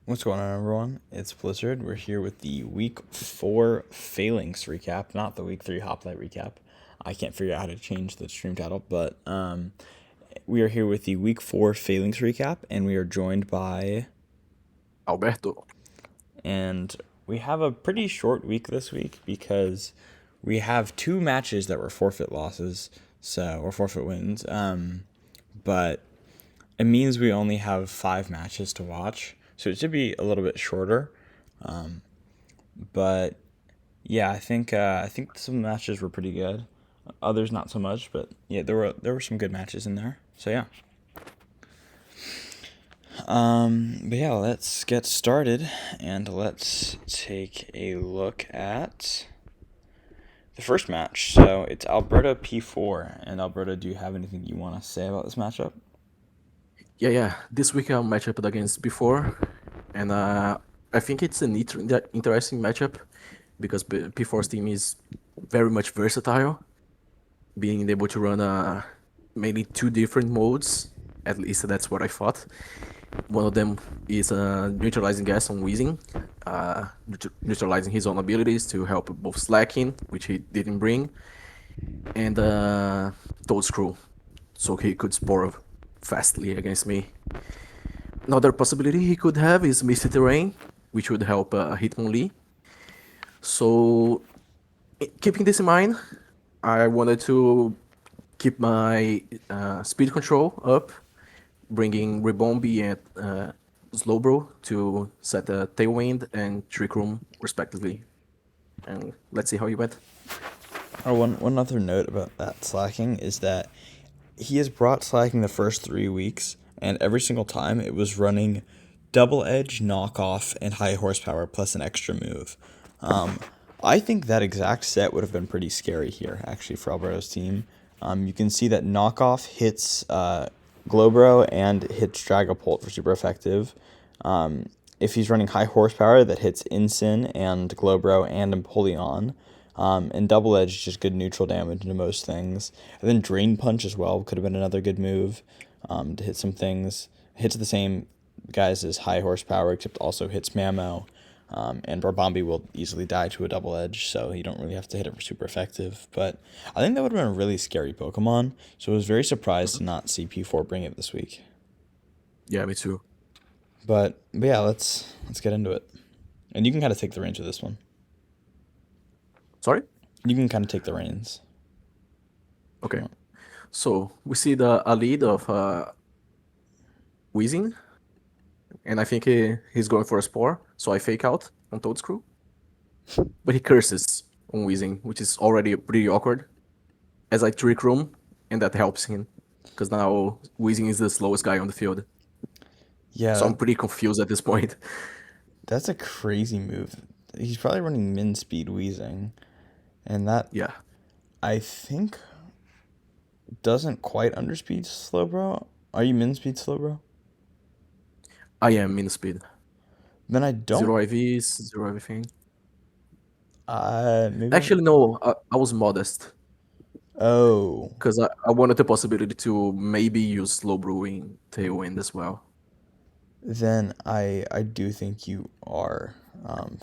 What's going on, everyone? It's Blizzard. We're here with the Week 4 Phalanx recap, not the Week 3 Hoplite recap. I can't figure out how to change the stream title, but we are here with the Week 4 Phalanx recap, and we are joined by... Alberto. And we have a pretty short week this week because we have two matches that were forfeit losses, or forfeit wins. But it means we only have 5 matches to watch, so it should be a little bit shorter. But yeah, I think some matches were pretty good. Others not so much, but yeah, there were some good matches in there. So yeah. But yeah, let's get started and let's take a look at the first match. So it's Alberta P4. And Alberta, do you have anything you want to say about this matchup? Yeah. This week I'll match up against before, and I think it's an interesting matchup because P4's team is very much versatile, being able to run mainly 2 different modes. At least that's what I thought. One of them is neutralizing gas on Weezing, neutralizing his own abilities to help both slacking, which he didn't bring, and Toad Screw, so he could spore fastly against me. Another possibility he could have is Misty Terrain, which would help Hitmonlee. So, keeping this in mind, I wanted to keep my speed control up, bringing Rebombi and Slowbro to set a Tailwind and Trick Room, respectively. And let's see how you went. Oh, one other note about that slacking is that he has brought slacking the first 3 weeks, and every single time it was running double edge, knockoff, and high horsepower plus an extra move. I think that exact set would have been pretty scary here, actually, for Alberto's team. You can see that knockoff hits Glowbro and hits Dragapult for super effective. If he's running high horsepower, that hits Incin and Glowbro and Empoleon. And Double Edge is just good neutral damage into most things. And then Drain Punch as well could have been another good move to hit some things. Hits the same guys as high horsepower, except also hits Mamo. And Barbombi will easily die to a Double Edge, so you don't really have to hit it for super effective. But I think that would have been a really scary Pokemon, so I was very surprised to not see P4 bring it this week. Yeah, me too. But yeah, let's get into it. And you can kind of take the reins of this one. Sorry? You can kind of take the reins. Okay. So we see a lead of Weezing, and I think he's going for a Spore, so I fake out on Toadscrew. But he curses on Weezing, which is already pretty awkward, as I Trick Room, and that helps him, because now Weezing is the slowest guy on the field. Yeah, So I'm pretty confused at this point. that's a crazy move. He's probably running min speed Wheezing, and that Yeah, I think doesn't quite underspeed Slowbro. Are you min speed Slowbro? I am in speed. Then I don't. Zero IVs, zero everything. Maybe. Actually, no, I was modest, Oh, because I wanted the possibility to maybe use Slow Brewing Tailwind as well. then I do think you are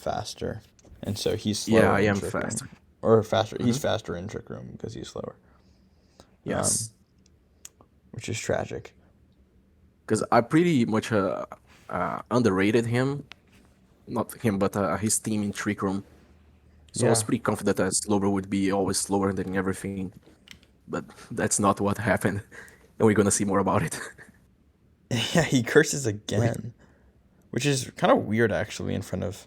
faster, and so he's Yeah, slower I in am Trick fast. Room, or faster. He's Hmm. faster in Trick Room because he's slower, Yes, which is tragic. because I pretty much underrated him. Not him, but his team in Trick Room. So I was Yeah. pretty confident that Slowbro would be always slower than everything. But that's not what happened. And we're gonna see more about it. Yeah, he curses Wait. again, which is kind of weird actually in front of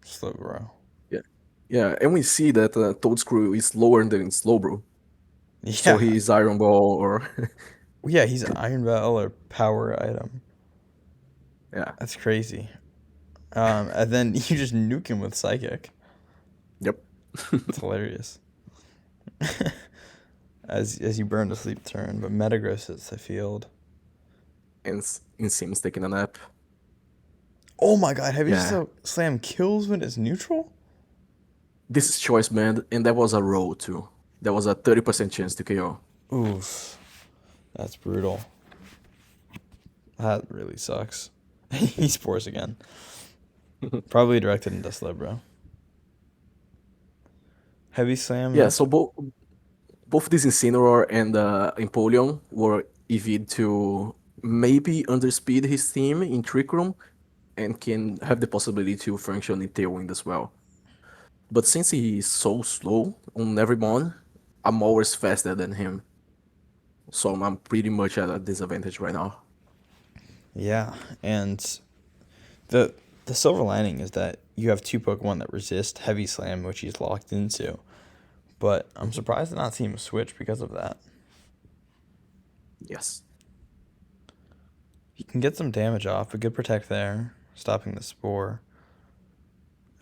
Slowbro. Yeah. Yeah, and we see that Toadscrew is lower than Slowbro. So Yeah, he's Iron Ball or yeah, he's Iron Bell or Power Item. yeah. That's crazy. And then you just nuke him with Psychic. Yep. It's hilarious. As you burn to sleep turn, but Metagross hits the field. And Insim's taking a nap. Oh my god, have you just Yeah. slam kills when it's neutral? This is choice band, and that was a roll too. There was a 30% chance to KO. Oof. That's brutal. That really sucks. He spores again. Probably directed into Slowbro. Heavy Slam Yeah, so missed. both this Incineroar and Empoleon were EV'd to maybe underspeed his team in Trick Room and can have the possibility to function in Tailwind as well. But since he is so slow on every mon, I'm always faster than him. So I'm pretty much at a disadvantage right now. Yeah, and the the silver lining is that you have two Pokemon that resist Heavy Slam, which he's locked into. But I'm Mhm. surprised to not see him switch because of that. Yes. He can get some damage off, a good protect there, stopping the spore.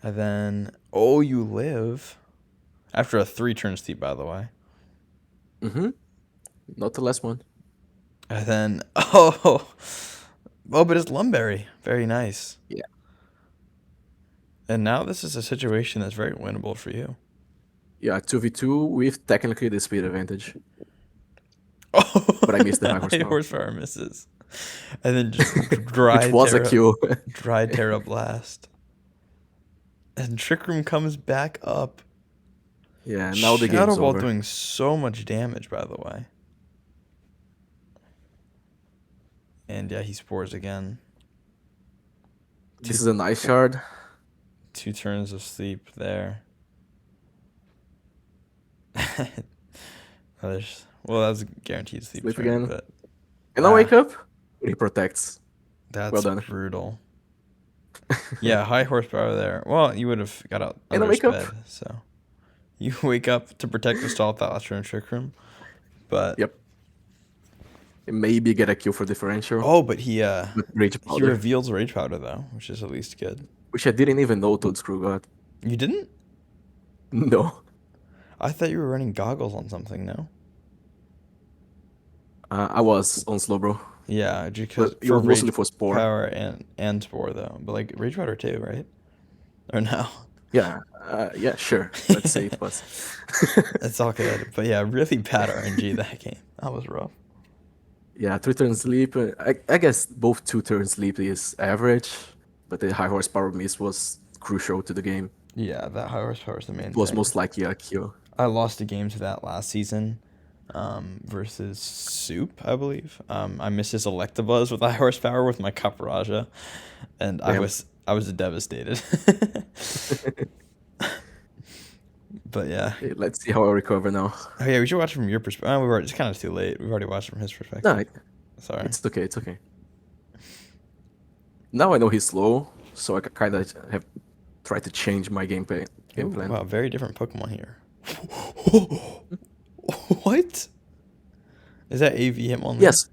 And then, oh, you live. After a 3-turn steep, by the way. Mm-hmm. Not the last one. And then, oh, but it's Lumberry. Very nice. Yeah. And now this is a situation that's very winnable for you. Yeah, 2v2 with technically the speed advantage. Oh, But I missed the high high horsepower. horsepower misses. And then just Which was a kill. dry Terra Blast. And Trick Room comes back up. Yeah, now the Shadow game's Ball over. doing so much damage, by the way. And yeah, he spores again. This Two, is a nice shard. 2 turns of sleep there. Well, that was a guaranteed sleep Sleep turn, again. but And I wake up. He protects. Well that's done. brutal. Yeah, high horsepower there. Well, you would have got out And I other wake up. sped, so you wake up to protect the stall without last turn Trick Room. But Yep. And maybe get a kill for differential. but With Rage he Powder. reveals Rage Powder though, which is at least good. Which I didn't even know Toadscrew got. You didn't? No. I thought you were running goggles on something, no? I was on slow, bro. Yeah, because But it for was mostly Rage for Spore. Power and Spore though, but like Rage Powder too, right? Or no? Yeah. Yeah, sure. Let's say it was. It's all good, but yeah, really bad RNG that game. That was rough. Yeah, 3 turn sleep. I guess both 2 turn sleep is average, but the high horsepower miss was crucial to the game. Yeah, that high horsepower is the It main was thing. most likely a kill. I lost a game to that last season, versus Soup, I believe. I missed his Electabuzz with high horsepower with my Caparaja, and Damn. I was devastated. But yeah. Okay, let's see how I recover now. Oh yeah, we should watch it from your perspective. Oh, it's kind of too late. We've already watched it from his No, perspective. Sorry. it's okay. It's okay. Now I know he's slow, so I kind of have tried to change my game Ooh, plan. wow, very different Pokemon here. What? Is that AV Hitmonlee? Yes,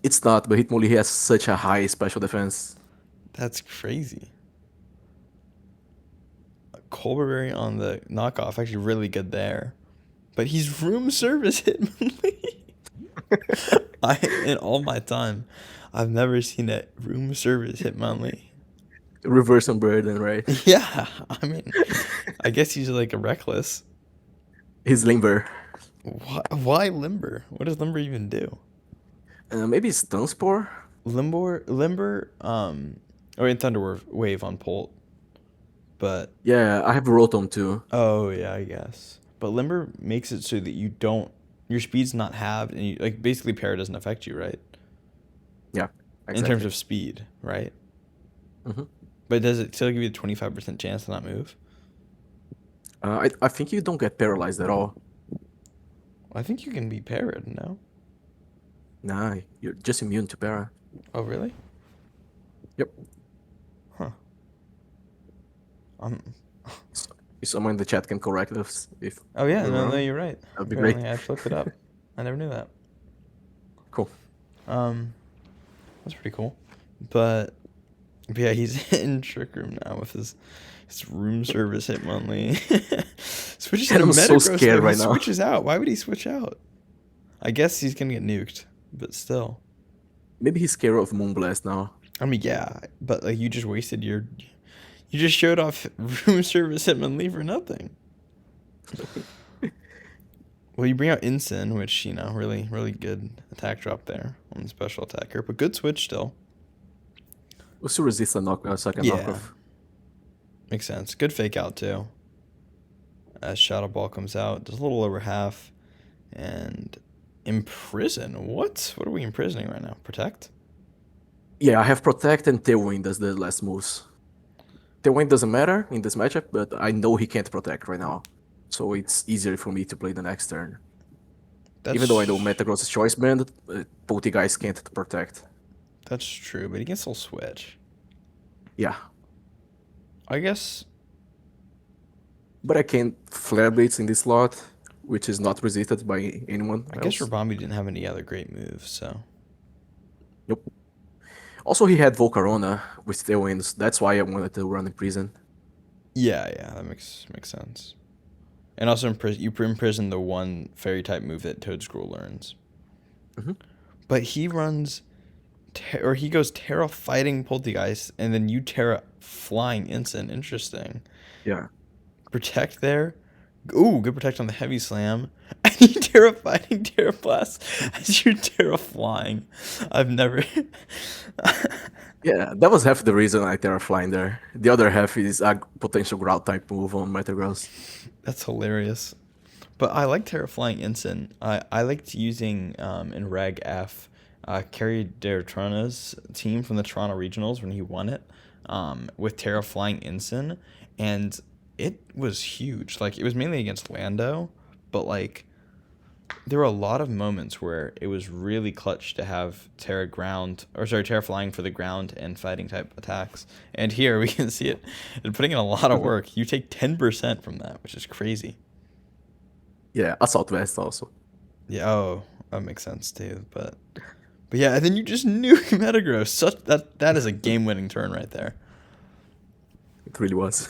it's not, but Hitmonlee has such a high special defense. That's crazy. Colberberry on the knockoff, actually really good there. But he's room service Hitmonlee. In all my time, I've never seen a room service Hitmonlee. Reverse on Burden, right? Yeah, I mean, I guess he's like a reckless. He's Limber. Why Limber? What does Limber even do? Maybe Stun Spore? Limber, oh, in Thunder Wave on Polt. But, Yeah, I have Rotom too. oh yeah, I guess. But Limber makes it so that your speed's not halved, and like basically Para doesn't affect you, right? Yeah, In terms exactly. of speed, right? Mhm. But does it still give you a 25% chance to not move? I think you don't get paralyzed at all. I think you can be parried, no? Nah, you're just immune to para. Oh, really? Yep. Huh. Um. If someone in the chat can correct us if Oh yeah, we're no, wrong, you're right. that'd be great. Apparently, I flipped it up. I never knew that. Cool. That's pretty cool. But yeah, he's in Trick Room now with his room service Hitmonlee. Switches And into I'm so Metagross scared though. He right now. switches out. Why would he switch out? I guess he's gonna get nuked, but still. Maybe he's scared of Moonblast now. I mean, yeah, but like you just you just showed off room service Hitmonlee for nothing. Well, you bring out Ensign, which, really, really good attack drop there on the special attacker, but good switch still. We still resist a second Yeah, knockoff. makes sense. Good fake out too. As Shadow Ball comes out, does a little over half. And imprison. What? What are we imprisoning right now? Protect? Yeah, I have Protect and Tailwind as the last moves. Tailwind doesn't matter in this matchup, but I know he can't Protect right now. So it's easier for me to play the next turn. Even though I know That's Metagross is Choice Band, both guys can't Protect. that's true, but he can still switch. Yeah, I guess but I can Flare Blitz in this slot, which is not resisted by anyone I guess else. Rabambi didn't have any other great moves, so Nope. Also, he had Volcarona with Tailwinds. That's why I wanted to run in Prison. yeah, that makes sense. And also you imprison the one fairy type move that Toad Scroll learns. Hmm. But he runs or he goes Terra fighting Poltegeist and then you Terra flying instant. Interesting. Yeah. Protect there. Ooh, good protect on the heavy slam. And you Terra fighting Terra Blast as you're Terra flying. I've never. Yeah, that was half the reason I Terra Flying there. The other half is a potential ground type move on Metagross. That's hilarious. But I like Terra flying instant. I liked using in Reg F. Kerry Dertrana's team from the Toronto Regionals when he won it with Terra flying instant. And it was huge. Like, it was mainly against Lando, but like there were a lot of moments where it was really clutch to have Terra flying for the ground and fighting type attacks. And here we can see it. And putting in a lot of work. You take 10% from that, which is crazy. Yeah, Assault Vest also. Yeah, oh, that makes sense too. But yeah, and then you just nuke Metagross. Such that is a game winning turn right there. It really was.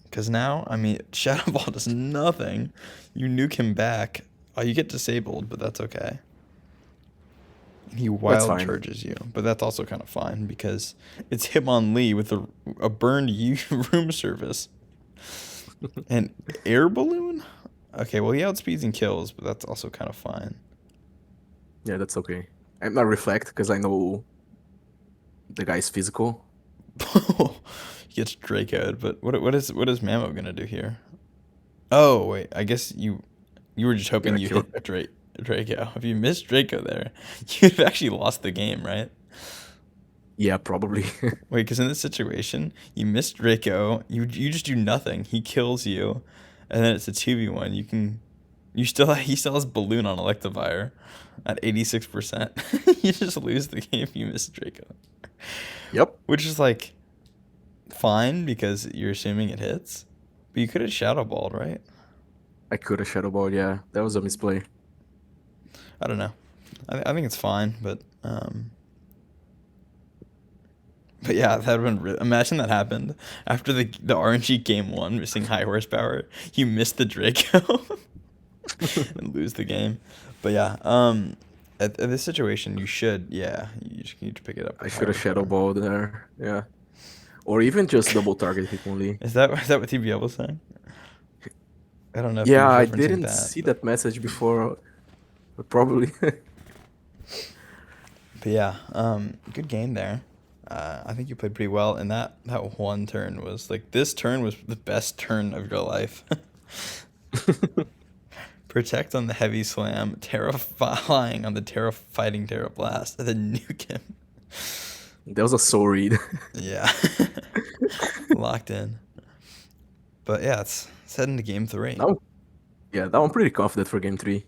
Because now, I mean, Shadow Ball does nothing. You nuke him back. Oh, you get disabled, but that's okay. He That's wild fine. charges you, but that's also kind of fine because it's Hitmonlee with a burned room service. And air balloon? Okay, well he outspeeds and kills, but that's also kind of fine. Yeah, that's okay. I'm not Reflect because I know the guy's physical. He gets Dracoed, but what is Mamo gonna do here? Oh wait, I guess you were just hoping Gonna you kill hit it. Draco. If you missed Draco there, you'd have actually lost the game, right? Yeah, probably. Wait, because in this situation, you missed Draco, you just do nothing. He kills you, and then it's a 2v1. He still has Balloon on Electivire at 86%. You just lose the game if you miss Draco. Yep. Which is like fine because you're assuming it hits. But you could have Shadow Balled, right? I could have Shadow Ball, yeah. That was a misplay. I don't know. I think it's fine, but yeah, that would have been imagine that happened after the RNG game one, missing high horsepower. You missed the Draco and lose the game. But yeah, at this situation, you just need to pick it up I with high should have Shadow horsepower. Ball there. Yeah. Or even just double target hit only. Is that what TBL was saying? I don't know if he Yeah, was I referencing didn't that, see but that message before, but probably. yeah, good game there. I think you played pretty well, and that one turn was like this turn was the best turn of your life. Protect on the heavy slam, terrifying on the fighting Terra Blast, and then nuke him. That was a soul read. Yeah, locked in. But yeah, it's heading to game three. That one, yeah, that one pretty confident for game three.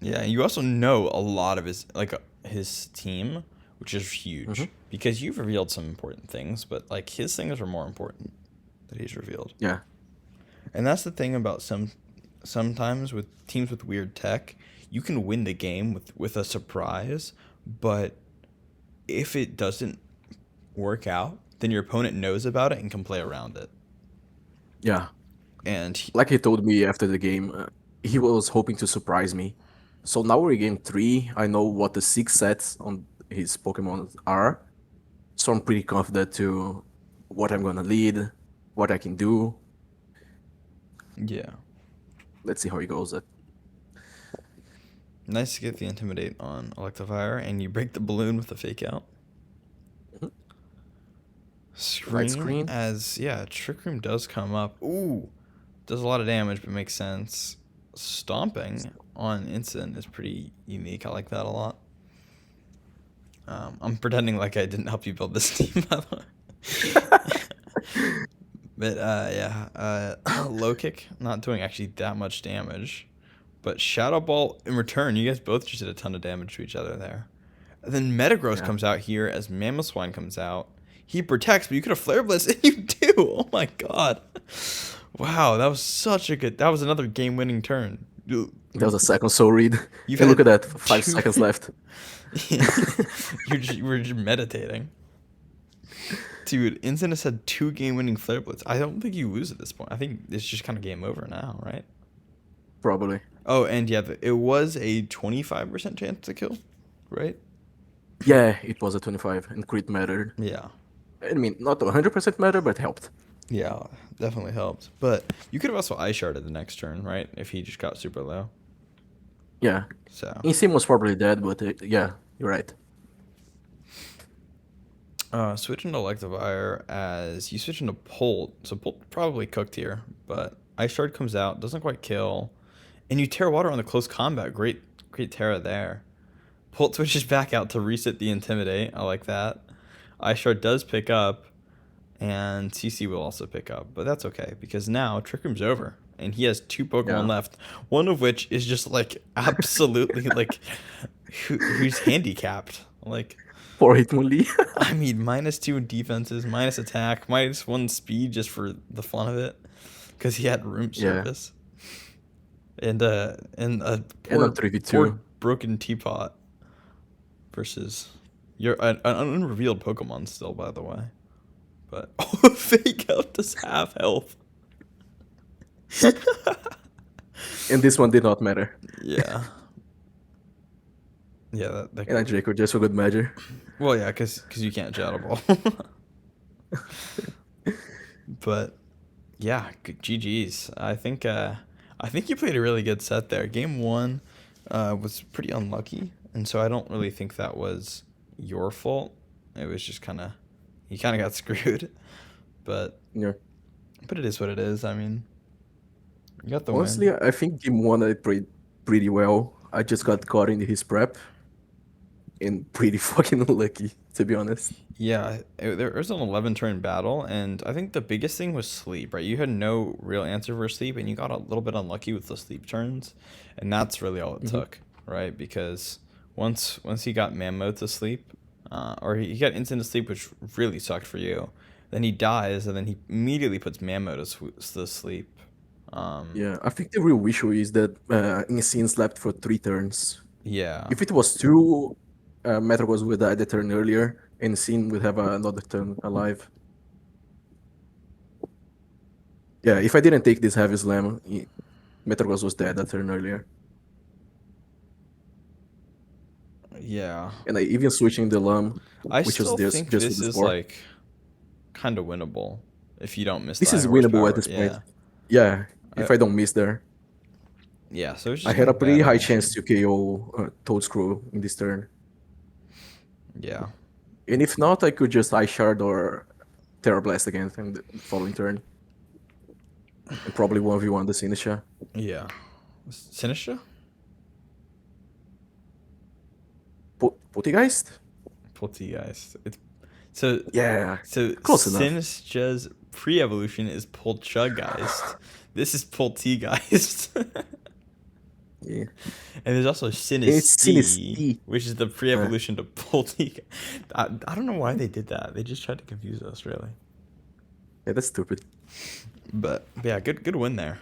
Yeah, you also know a lot of his team, which is Hmm. huge because you've revealed some important things, but like his things are more important that he's revealed. Yeah. And that's the thing about sometimes with teams with weird tech, you can win the game with a surprise, but if it doesn't work out, then your opponent knows about it and can play around it. Yeah. And Like he told me after the game, he was hoping to surprise me. So now we're in game three. I know what the 6 sets on his Pokemon are. So I'm pretty confident to what I'm gonna lead, what I can do. yeah, Let's see how he goes. nice to get the intimidate on Electivire, and you break the balloon with the fake out. Light screen screen. as, yeah, Trick Room does come up. Ooh, does a lot of damage, but makes sense. Stomping on Instant is pretty unique. I like that a lot. I'm pretending like I didn't help you build this team, by the way. But yeah, low kick not doing actually that much damage, but Shadow Ball in return, you guys both just did a ton of damage to each other there. And then Metagross Yeah. comes out here as Mamoswine comes out. He protects, but you could have Flare Blitz, and you do. Oh my god! Wow, that was such a good. That was another game-winning turn. That was a second soul read. You've And look at had that, 5 two. seconds left. You were just meditating. Dude, Instant has had 2 game-winning Flare Blitz. I don't think you lose at this point. I think it's just kind of game over now, right? Probably. Oh, and yeah, it was a 25% chance to kill, right? Yeah, it was a 25, and crit mattered. Yeah. I mean, not 100% matter, but helped. Yeah, definitely helped. But you could have also Ice Sharded the next turn, right? If he just got super low. Yeah. So, Insim was probably dead, but yeah, you're right. switching to Electivire as you switch into Polt. So Polt probably cooked here, but Ice Shard comes out, doesn't quite kill. And you Terra Water on the close combat. Great Terra there. Polt switches back out to reset the Intimidate. I like that. Ice Shard does pick up, and CC will also pick up, but that's okay because now Trick Room's over, and he has 2 Pokemon Yeah. left. One of which is just like absolutely like who's handicapped. Like, For Hitmonlee. I mean, -2 defenses, minus attack, -1 speed just for the fun of it, because he had room Yeah. service. And a And a poor 3v2. broken teapot versus an unrevealed Pokemon still, by the way. But Fake Out does half health. And this one did not matter. Yeah. Yeah, that And a Draco just for good measure. well, yeah, because you can't Shadow Ball. But yeah, GG's. I think you played a really good set there. Game 1 was pretty unlucky, and so I don't really think that was your fault. It was just you kind of got screwed. But Yeah. it is what it is. I mean, you got the Honestly, win. I think game 1 I played pretty well. I just got caught in his prep. And pretty fucking lucky, to be honest. Yeah, there was an 11-turn battle, and I think the biggest thing was sleep, right? You had no real answer for sleep, and you got a little bit unlucky with the sleep turns, and that's really all it took, right? Because once he got Mammo to sleep, or he got Instant to sleep, which really sucked for you, then he dies, and then he immediately puts Mammo to sleep. Yeah, I think the real issue is that Insane slept for 3 turns. Yeah. If it was 2, Metrogos would die the turn earlier, and Insane would have another turn alive. Yeah, if I didn't take this Heavy Slam, Metrogos was dead a turn earlier. Yeah. And I even switching the Lum, I which was still just think with this the is 4. like kind of winnable if you don't miss the This high is winnable at horsepower. this point. Yeah. Yeah, if I, I don't miss there. yeah, so it's I just had kind a of bad pretty high execution. chance to KO Toadscrew in this turn. Yeah. And if not, I could just Ice Shard or Terra Blast again in the following turn. And probably 1v1 the Sinisha. Yeah. Sinistra? Poltergeist? Poltegeist. So Yeah, so close enough. Sinistra's pre-evolution is Poltergeist. This is Poltegeist. Yeah. And there's also It's Sinistea, Sinistea. which is the pre-evolution to Poltegeist. I don't know why they did that. They just tried to confuse us, really. Yeah, that's stupid. But yeah, good win there.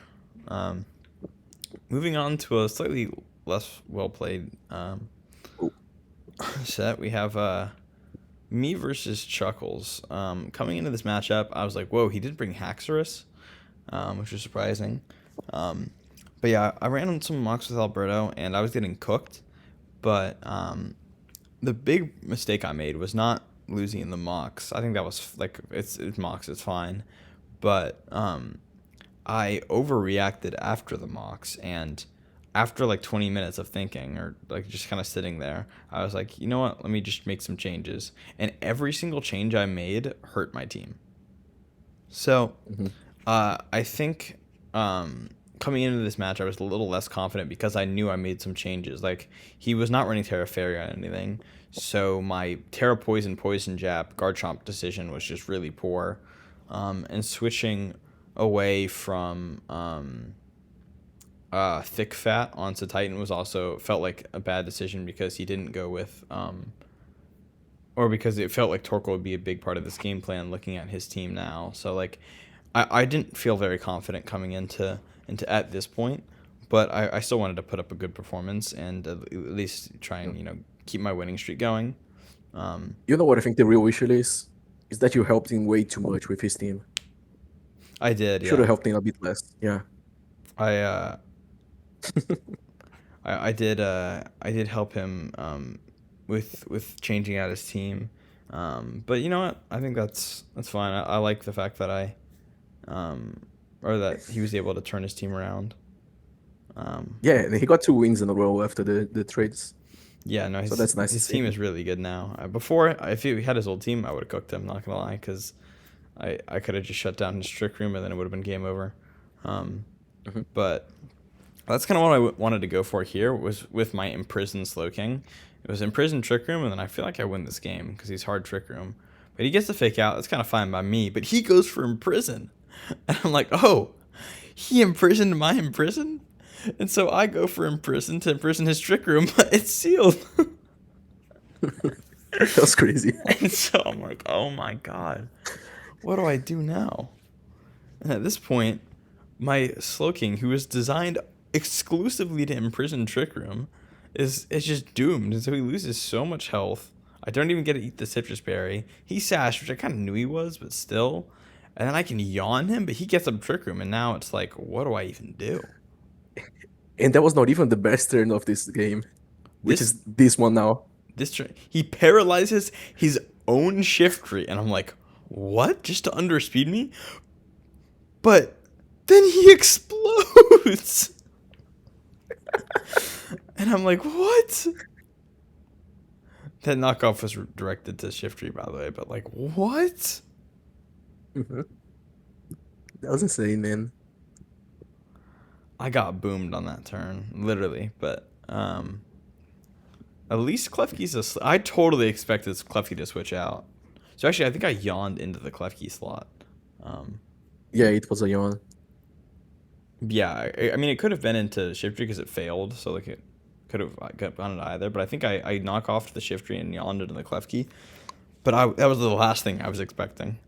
Moving on to a slightly less well played Oh, set, we have me versus Chuckles. Coming into this matchup, I was like, whoa, he did bring Haxorus, which was surprising. But yeah, I ran on some mocks with Alberto, and I was getting cooked. But the big mistake I made was not losing in the mocks. I think that was like it's mocks, it's fine. But I overreacted after the mocks, and after like 20 minutes of thinking or like just kind of sitting there, I was like, you know what? Let me just make some changes. And every single change I made hurt my team. So, Hmm. I think coming into this match, I was a little less confident because I knew I made some changes. Like, he was not running Terra Fairy or anything. So, my Terra Poison Jab Garchomp decision was just really poor. And switching away from Thick Fat onto Titan was also felt like a bad decision because he didn't go with or because it felt like Torkoal would be a big part of this game plan looking at his team now. So like I didn't feel very confident coming into at this point, but I still wanted to put up a good performance and at least try and, keep my winning streak going. Um, You know what I think the real issue is that you helped him way too much with his team. I did, Should have yeah. helped him a bit less. Yeah. I uh I did help him with changing out his team. But you know what? I think that's fine. I like the fact that I um, or that he was able to turn his team around. Um, Yeah, and he got 2 wins in a row after the trades. yeah, no, So his that's nice to his see. team is really good now. Before, if he had his old team, I would have cooked him. Not gonna lie, because I could have just shut down his trick room and then it would have been game over. Um, Hmm. but that's kind of what I wanted to go for here was with my imprisoned Slowking. It was imprisoned trick room, and then I feel like I win this game because he's hard trick room. But he gets the fake out. That's kind of fine by me. But he goes for imprison, and I'm like, oh, he imprisoned my imprison, and so I go for imprison to imprison his trick room. But it's sealed, That was crazy. and so I'm like, oh my god, what do I do now? And at this point, my Slowking, who was designed exclusively to imprison Trick Room, is just doomed, and so he loses so much health. I don't even get to eat the citrus berry. He sashed, which I kind of knew he was, but still. And then I can yawn him, but he gets up Trick Room, and now it's like, what do I even do? And that was not even the best turn of this game, which This is this one now. he paralyzes his own shift tree, and I'm like, what? Just to underspeed me? But then he explodes. And I'm like, what? That knockoff was directed to Shiftry, by the way, but like, what? Mhm. That was insane, man. I got boomed on that turn, literally. But at least Klefki's I totally expected Klefki to switch out. So actually, I think I yawned into the Klefki slot. Um, Yeah, it was a yawn. yeah, I mean, it could have been into Shiftry because it failed, so like it could have gone it either. But I think I knock off the Shiftry and yawned into the Klefki. But that was the last thing I was expecting.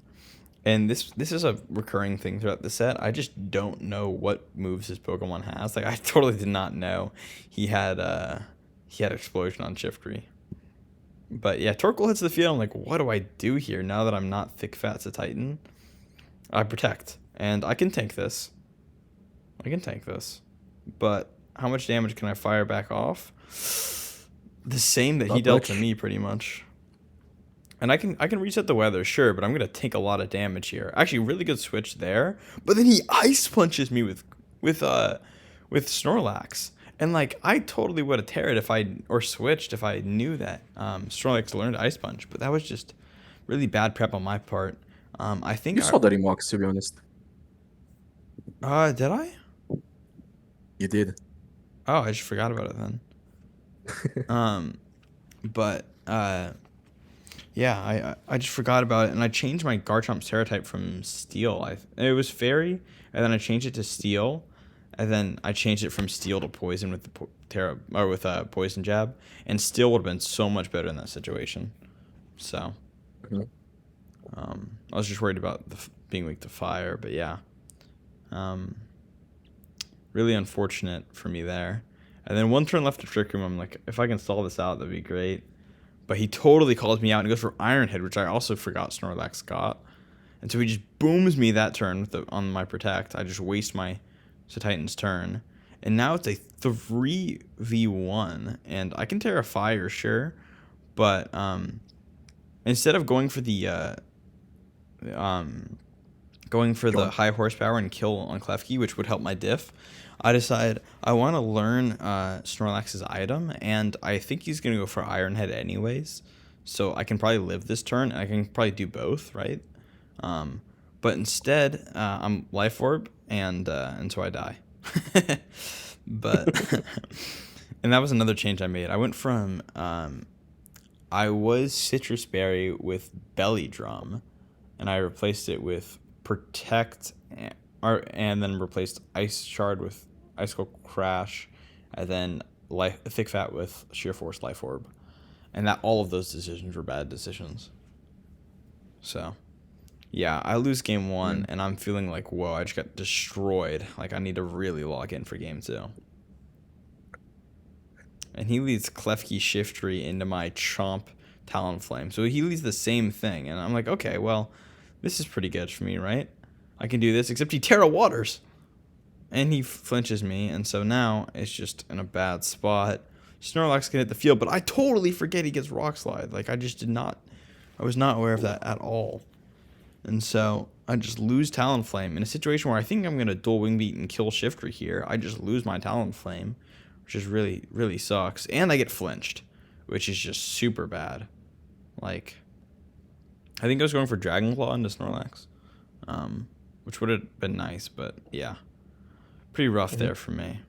And this is a recurring thing throughout the set. I just don't know what moves his Pokemon has. Like I totally did not know he had explosion on Shiftry. But yeah, Torkoal hits the field. I'm like, what do I do here now that I'm not thick fat's a Titan? I protect, and I can tank this. I can tank this. But how much damage can I fire back off? The same that he Not dealt to much. me, pretty much. And I can reset the weather, sure, but I'm gonna take a lot of damage here. Actually, really good switch there. But then he ice punches me with uh with Snorlax. And like I totally would have teared if I or switched if I knew that Snorlax learned Ice Punch. But that was just really bad prep on my part. I think You saw that in Mox, to be honest. did I? You did. Oh, I just forgot about it then. Um, but yeah, I just forgot about it, and I changed my Garchomp's Terra type from Steel. It was Fairy, and then I changed it to Steel, and then I changed it from Steel to Poison with the Terra or with a Poison Jab, and Steel would have been so much better in that situation. So, Mhm. I was just worried about being weak to Fire, but yeah, um, really unfortunate for me there. And then one turn left to Trick Room. I'm like, if I can stall this out, that'd be great. But he totally calls me out and goes for Iron Head, which I also forgot Snorlax got. And so he just booms me that turn on my Protect. I just waste my Titan's turn. And now it's a 3v1. And I can Terra Fire, sure. But instead of um, going for the Yawn. high horsepower and kill on Klefki, which would help my diff, I decide I want to learn Snorlax's item, and I think he's going to go for Iron Head anyways. So I can probably live this turn, and I can probably do both, right? Um, But instead, I'm Life Orb, and so I die. But and that was another change I made. I went from I was Citrus Berry with Belly Drum, and I replaced it with Protect, and then replaced Ice Shard with Icicle Crash, and then Thick Fat with Sheer Force Life Orb, and that all of those decisions were bad decisions. So, yeah, I lose game one, Mm. and I'm feeling like, whoa, I just got destroyed. Like, I need to really log in for game two. And he leads Klefki Shiftry into my Chomp Talonflame. So he leads the same thing. And I'm like, okay, well, this is pretty good for me, right? I can do this, except he Terra Waters. And he flinches me. And so now it's just in a bad spot. Snorlax can hit the field, but I totally forget he gets Rock Slide. Like, I was not aware of that at all. And so I just lose Talonflame. In a situation where I think I'm going to dual Wing Beat and kill Shiftry here, I just lose my Talonflame, which is really, really sucks. And I get flinched, which is just super bad. Like, I think I was going for Dragon Claw into Snorlax, which would have been nice, but yeah. Pretty rough there for me.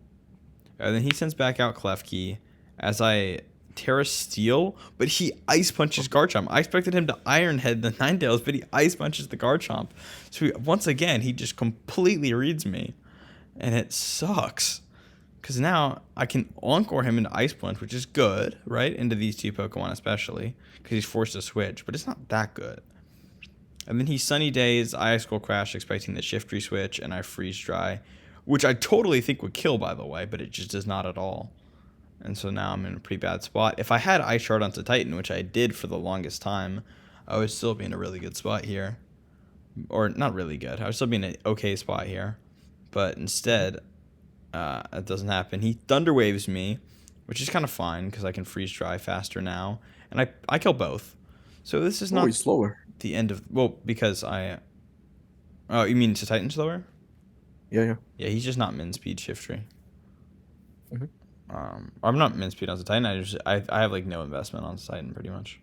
And then he sends back out Klefki as I Terra Steel, but he Ice Punches Garchomp. I expected him to Iron Head the Ninetales, but he Ice Punches the Garchomp. So once again, he just completely reads me. And it sucks. Because now I can Encore him into Ice Punch, which is good, right? Into these two Pokemon especially, because he's forced to switch, but it's not that good. And then he Sunny Days, I Ice Cold Crash, expecting the Shiftry switch, and I Freeze Dry, which I totally think would kill, by the way, but it just does not at all. And so now I'm in a pretty bad spot. If I had Ice Shard onto Titan, which I did for the longest time, I would still be in a really good spot here. Or not really good. I would still be in an okay spot here. But instead, it doesn't happen. He Thunder Waves me, which is kind of fine because I can Freeze Dry faster now. And I kill both. So this is Oh, not he's slower. the end of... Well, because I... Oh, you mean to Titan slower? Yeah. Yeah, he's just not min speed Shiftry. Mm-hmm. I'm not min speed on the Titan. I have like no investment on Titan pretty much.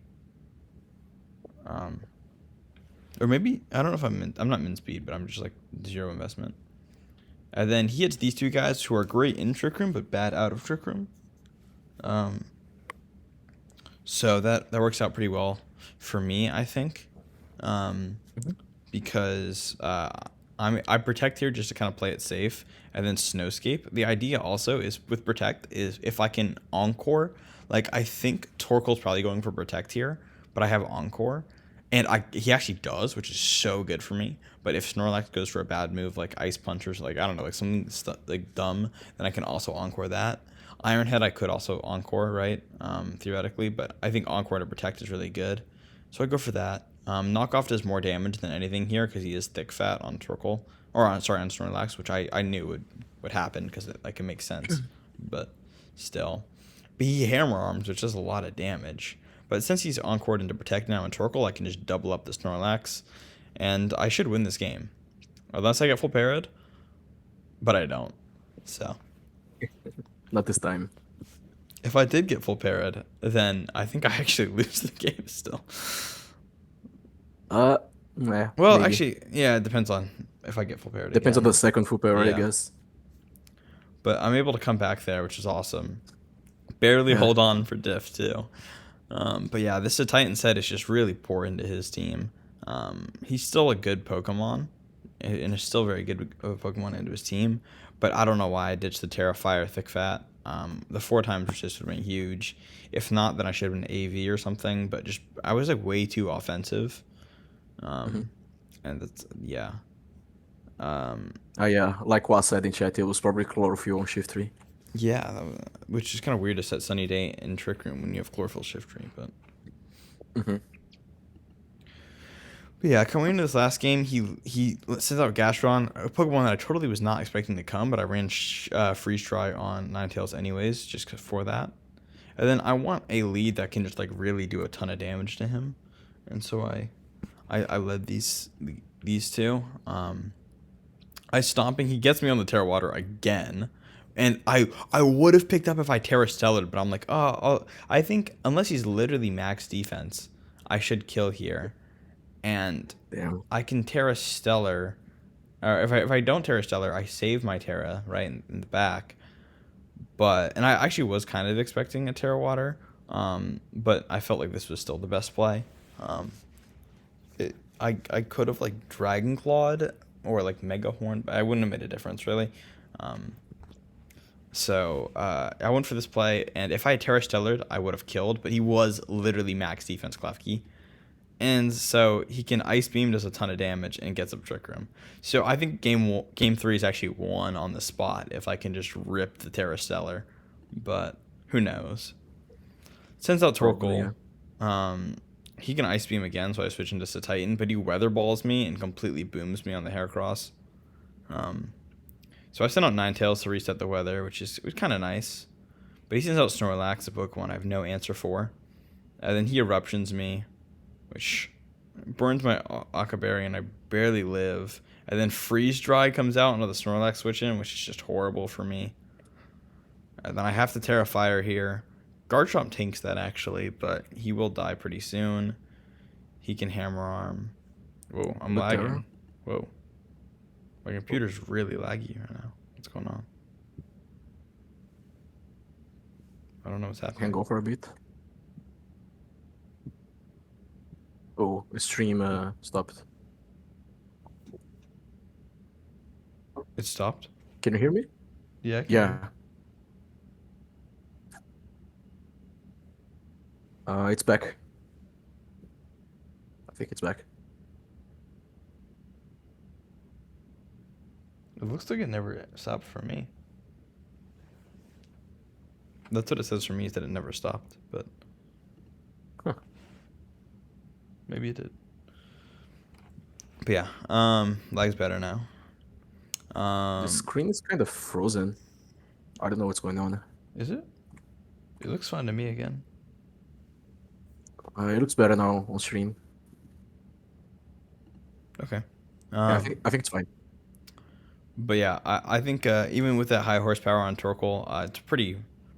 Or maybe I don't know if I'm not min speed, but I'm just like zero investment. And then he hits these two guys who are great in Trick Room but bad out of Trick Room. So that works out pretty well for me, I think, because I Protect here just to kind of play it safe, and then Snowscape. The idea also is with Protect is if I can Encore, like I think Torkoal's probably going for Protect here, but I have Encore, and he actually does, which is so good for me. But if Snorlax goes for a bad move like Ice Punch or like I don't know, like something like dumb, then I can also Encore that. Iron Head I could also Encore, right? Theoretically, but I think Encore to Protect is really good, so I go for that. Knockoff does more damage than anything here because he is thick fat on Torkoal, or on Snorlax, which I knew would happen because it makes sense, but still. But he Hammer Arms, which does a lot of damage. But since he's Encored into Protect now in Torkoal, I can just double up the Snorlax, and I should win this game, unless I get full parried, but I don't. So Not this time. if I did get full parried, then I think I actually lose the game still. Yeah, Well, maybe. actually, yeah, it depends on if I get full parried Depends on again. the second full power, I Yeah. guess. But I'm able to come back there, which is awesome. Barely Yeah. hold on for diff, too. But yeah, this Titan set is just really poor into his team. He's still a good Pokemon, and is still very good of a Pokemon into his team. But I don't know why I ditched the Terrafire Thick Fat. The 4 times resist would have been huge. If not, then I should have been AV or something. But just I was like way too offensive. And that's, yeah. Yeah, like what said in chat, it was probably Chlorophyll on Shift 3. Yeah, which is kind of weird to set Sunny Day in Trick Room when you have Chlorophyll Shiftry, but... But yeah, coming into this last game, he sends out Gastron, a Pokemon that I totally was not expecting to come, but I ran Freeze Dry on Ninetales anyways, just for that. And then I want a lead that can just like really do a ton of damage to him, and so I led these two. I Stomping, he gets me on the Terra Water again. And I would have picked up if I Terra Stellared, but I'm like, I think unless he's literally max defense, I should kill here. and Damn. I can Terra Stellar. Or if I don't Terra Stellar, I save my Terra right in the back. And I actually was kind of expecting a Terra Water, but I felt like this was still the best play. Um, I could have like Dragon Clawed or like Mega Horn, but I wouldn't have made a difference really. Um, I went for this play, and if I had Terra Stellared, I would have killed, but he was literally max defense Klefki. And so he can Ice Beam, does a ton of damage, and gets up Trick Room. So I think game 3 is actually won on the spot if I can just rip the Terra Stellar. But who knows? Sends out Probably, Torkoal. yeah. He can Ice Beam again, so I switch into Titan, but he Weather Balls me and completely booms me on the Heracross. Um, so I sent out Ninetales to reset the weather, which was kind of nice. But he sends out Snorlax, a Pokemon I have no answer for. And then he Eruptions me, which burns my Akaberry and I barely live. And then Freeze Dry comes out into the Snorlax switch in, which is just horrible for me. And then I have to Terra Fire here. Garchomp tanks that actually, but he will die pretty soon. He can Hammer Arm. Whoa, I'm The Terra. lagging. Whoa. My computer's really laggy right now. What's going on? I don't know what's Can happening. go for a bit. Oh, the stream stopped. It stopped? Can you hear me? Yeah, I can hear you. Yeah. It's back. I think it's back. It looks like it never stopped for me. That's what it says for me, is that it never stopped, but Huh. maybe it did. But yeah, lag's better now. The screen is kind of frozen. I don't know what's going on. Is it? It looks fine to me again. It looks better now on stream. Okay. Yeah, I think it's fine. But yeah, I think even with that high horsepower on Torkoal, it's a pretty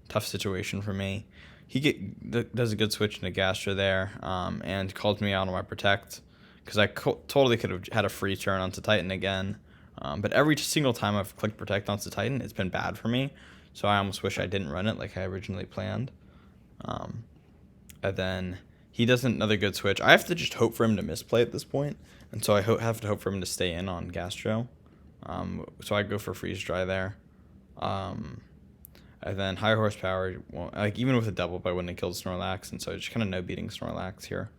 tough situation for me. He does a good switch into Gastra there, and calls me out on my Protect, because I totally could have had a free turn onto Titan again. But every single time I've clicked Protect onto Titan, it's been bad for me. So I almost wish I didn't run it like I originally planned. And then he does another good switch. I have to just hope for him to misplay at this point, and so I have to hope for him to stay in on Gastro. So I go for Freeze Dry there. And then high horsepower, well, like even with a double, I wouldn't have killed Snorlax, and so I just kind of no beating Snorlax here.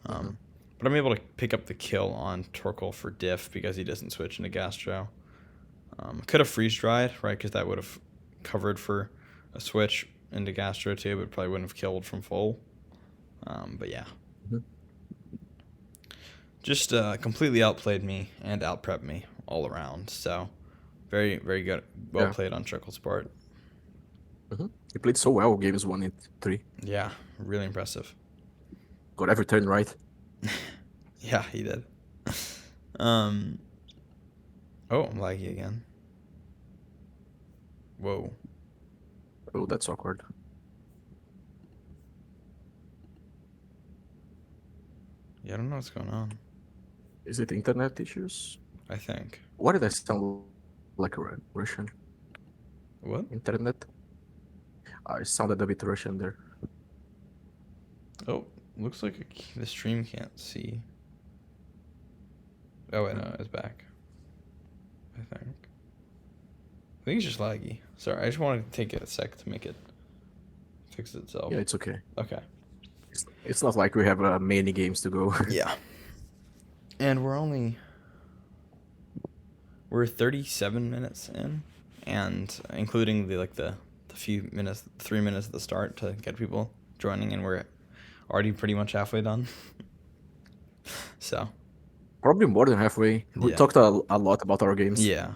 But I'm able to pick up the kill on Torkoal for diff because he doesn't switch into Gastro. Could have Freeze Dried, right, because that would have covered for a switch into Gastro too, but probably wouldn't have killed from full. But yeah. Mhm. Just completely outplayed me and outprepped me all around. So very, very good. Well Yeah. played on Trickle Sport. He played so well games 1 and 3. Yeah, really impressive. Got every turn right. Yeah, he did. Oh, I'm laggy again. Whoa. Oh, that's awkward. Yeah, I don't know what's going on. Is it internet issues? I think. Why did I sound like a Russian? What? Internet? I sounded a bit Russian there. Oh, looks like the stream can't see. Oh, wait, no, it's back. I think. I think it's just laggy. Sorry, I just wanted to take a sec to make it fix itself. Yeah, it's okay. Okay. It's not like we have many games to go. Yeah. And we're 37 minutes in, and including the few minutes, 3 minutes at the start to get people joining, and we're already pretty much halfway done. So. Probably more than halfway. We Yeah. talked a lot about our games. Yeah.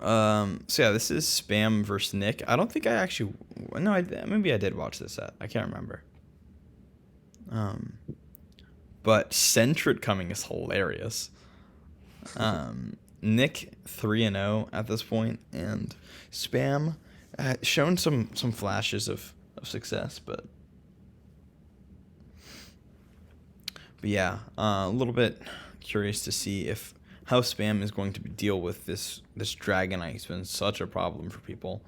So yeah, this is Spam versus Nick. I don't think I actually. No, maybe I did watch this set. I can't remember. But Centrid coming is hilarious. Nick 3-0 at this point, and Spam shown some flashes of success, but But yeah, a little bit curious to see if how spam is going to deal with this Dragonite. It's been such a problem for people,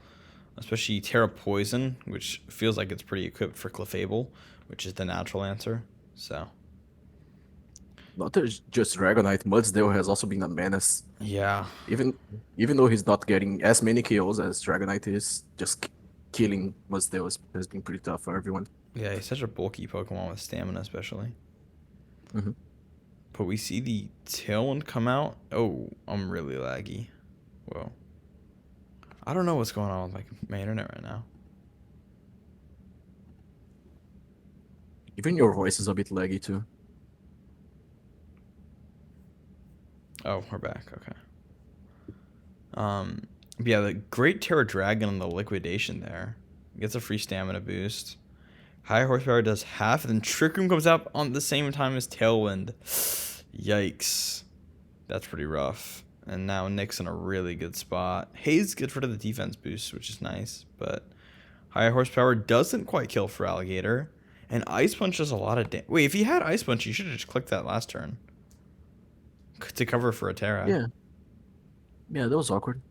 especially Terra Poison, which feels like it's pretty equipped for Clefable, which is the natural answer. So Not just Dragonite, Mudsdale has also been a menace. yeah, Even even though he's not getting as many kills as Dragonite is, just killing Mudsdale has been pretty tough for everyone. yeah, he's such a bulky Pokemon with stamina, especially. Hmm. But we see the Tailwind come out. Oh, I'm really laggy. Whoa. I don't know what's going on with my internet right now. Even your voice is a bit laggy too. Oh, we're back. Okay. But yeah, the Great Terra Dragon on the liquidation there gets a free stamina boost. High horsepower does half, and then Trick Room comes out on the same time as Tailwind. Yikes. That's pretty rough. And now Nick's in a really good spot. Haze gets rid of the defense boost, which is nice, but high horsepower doesn't quite kill for Alligator. And Ice Punch does a lot of damage. Wait, if he had Ice Punch, you should have just clicked that last turn to cover for a Terra. Yeah, yeah, that was awkward.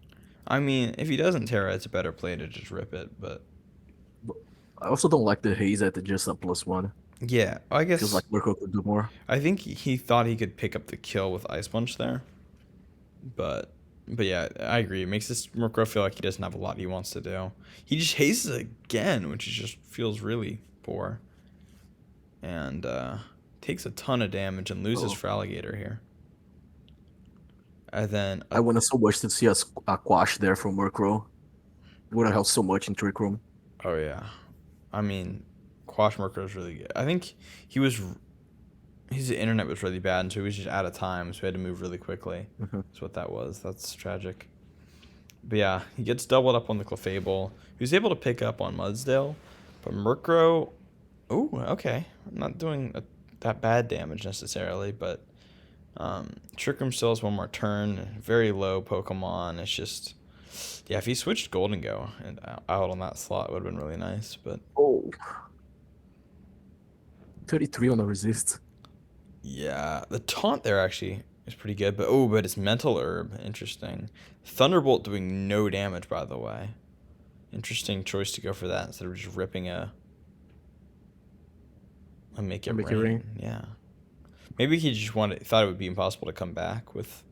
I mean, if he doesn't Terra, it's a better play to just rip it, but But I also don't like the haze at just a +1. yeah, I Feels guess like Mirko could do more. I think he thought he could pick up the kill with Ice Punch there, but yeah, I agree. It makes this Murkrow feel like he doesn't have a lot he wants to do. He just hazes again, which is just feels really poor, and takes a ton of damage and loses Oh, for Alligator here. And then I wanted so much to see a Quash there from Murkrow. It would have helped so much in Trick Room. oh yeah, I mean, Quash Murkrow is really good. I think he was his internet was really bad, and so he was just out of time, so he had to move really quickly. Mhm. That's what that was. That's tragic. But yeah, he gets doubled up on the Clefable. He was able to pick up on Mudsdale, but Murkrow, oh, okay, not doing that bad damage necessarily, but Trick Room still has one more turn. Very low Pokemon. It's just, yeah, if he switched Golden Go and out on that slot, it would have been really nice, but Oh, 33 on the resist. yeah, the taunt there actually is pretty good, but oh, but it's Mental Herb. Interesting. Thunderbolt doing no damage, by the way. Interesting choice to go for that instead of just ripping a Make It Make it Rain. rain. Yeah. Maybe he just thought it would be impossible to come back with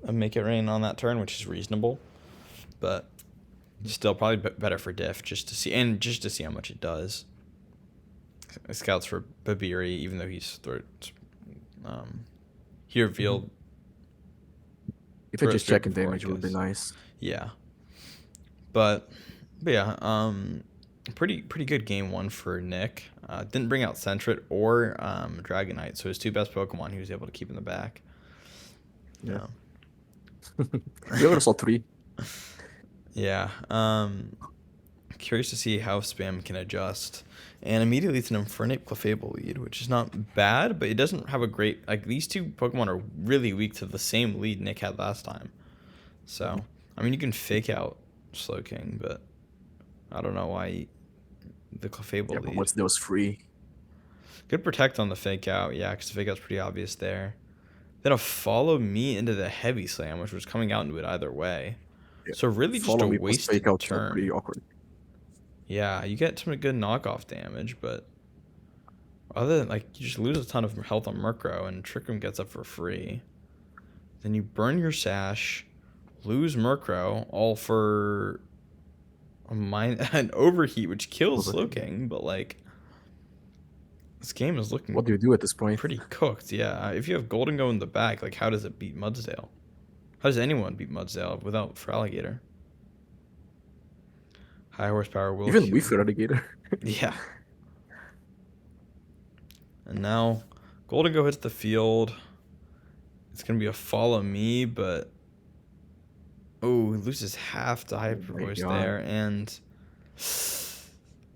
a Make It Rain on that turn, which is reasonable, but still probably better for Diff just to see how much it does. Scouts for Babiri, even though he Mhm. revealed If it throw it just straight checking before, I damage, it would be guess. nice. Yeah, but yeah, pretty good game one for Nick. Didn't bring out Sentret or Dragonite, so his two best Pokemon he was able to keep in the back. Yeah. Yeah, We already saw 3. yeah. Curious to see how Spam can adjust. And immediately it's an Infernape Clefable lead, which is not bad, but it doesn't have a great like these two Pokemon are really weak to the same lead Nick had last time. So I mean you can fake out Slowking, but I don't know why the Yeah, Clefable but lead. once there was free, Good protect on the fake out, yeah, because the fake out's pretty obvious there. Then a follow me into the heavy slam, which was coming out into it either way. yeah. So really just Follow a me plus fake wasted out are pretty turn. awkward. Yeah, you get some good knockoff damage, but other than like you just lose a ton of health on Murkrow and Trick Room gets up for free. Then you burn your sash, lose Murkrow, all for an overheat which kills Overheat. Slowking, but like this game is What looking do you do at this point? pretty cooked. Yeah, if you have Golden Go in the back, like how does it beat Mudsdale? How does anyone beat Mudsdale without for Alligator? High horsepower will Even with kill. Eradicator. Yeah. And now Golden Go hits the field. It's gonna be a follow me, but oh, he loses half to Oh hyper my voice god. there, and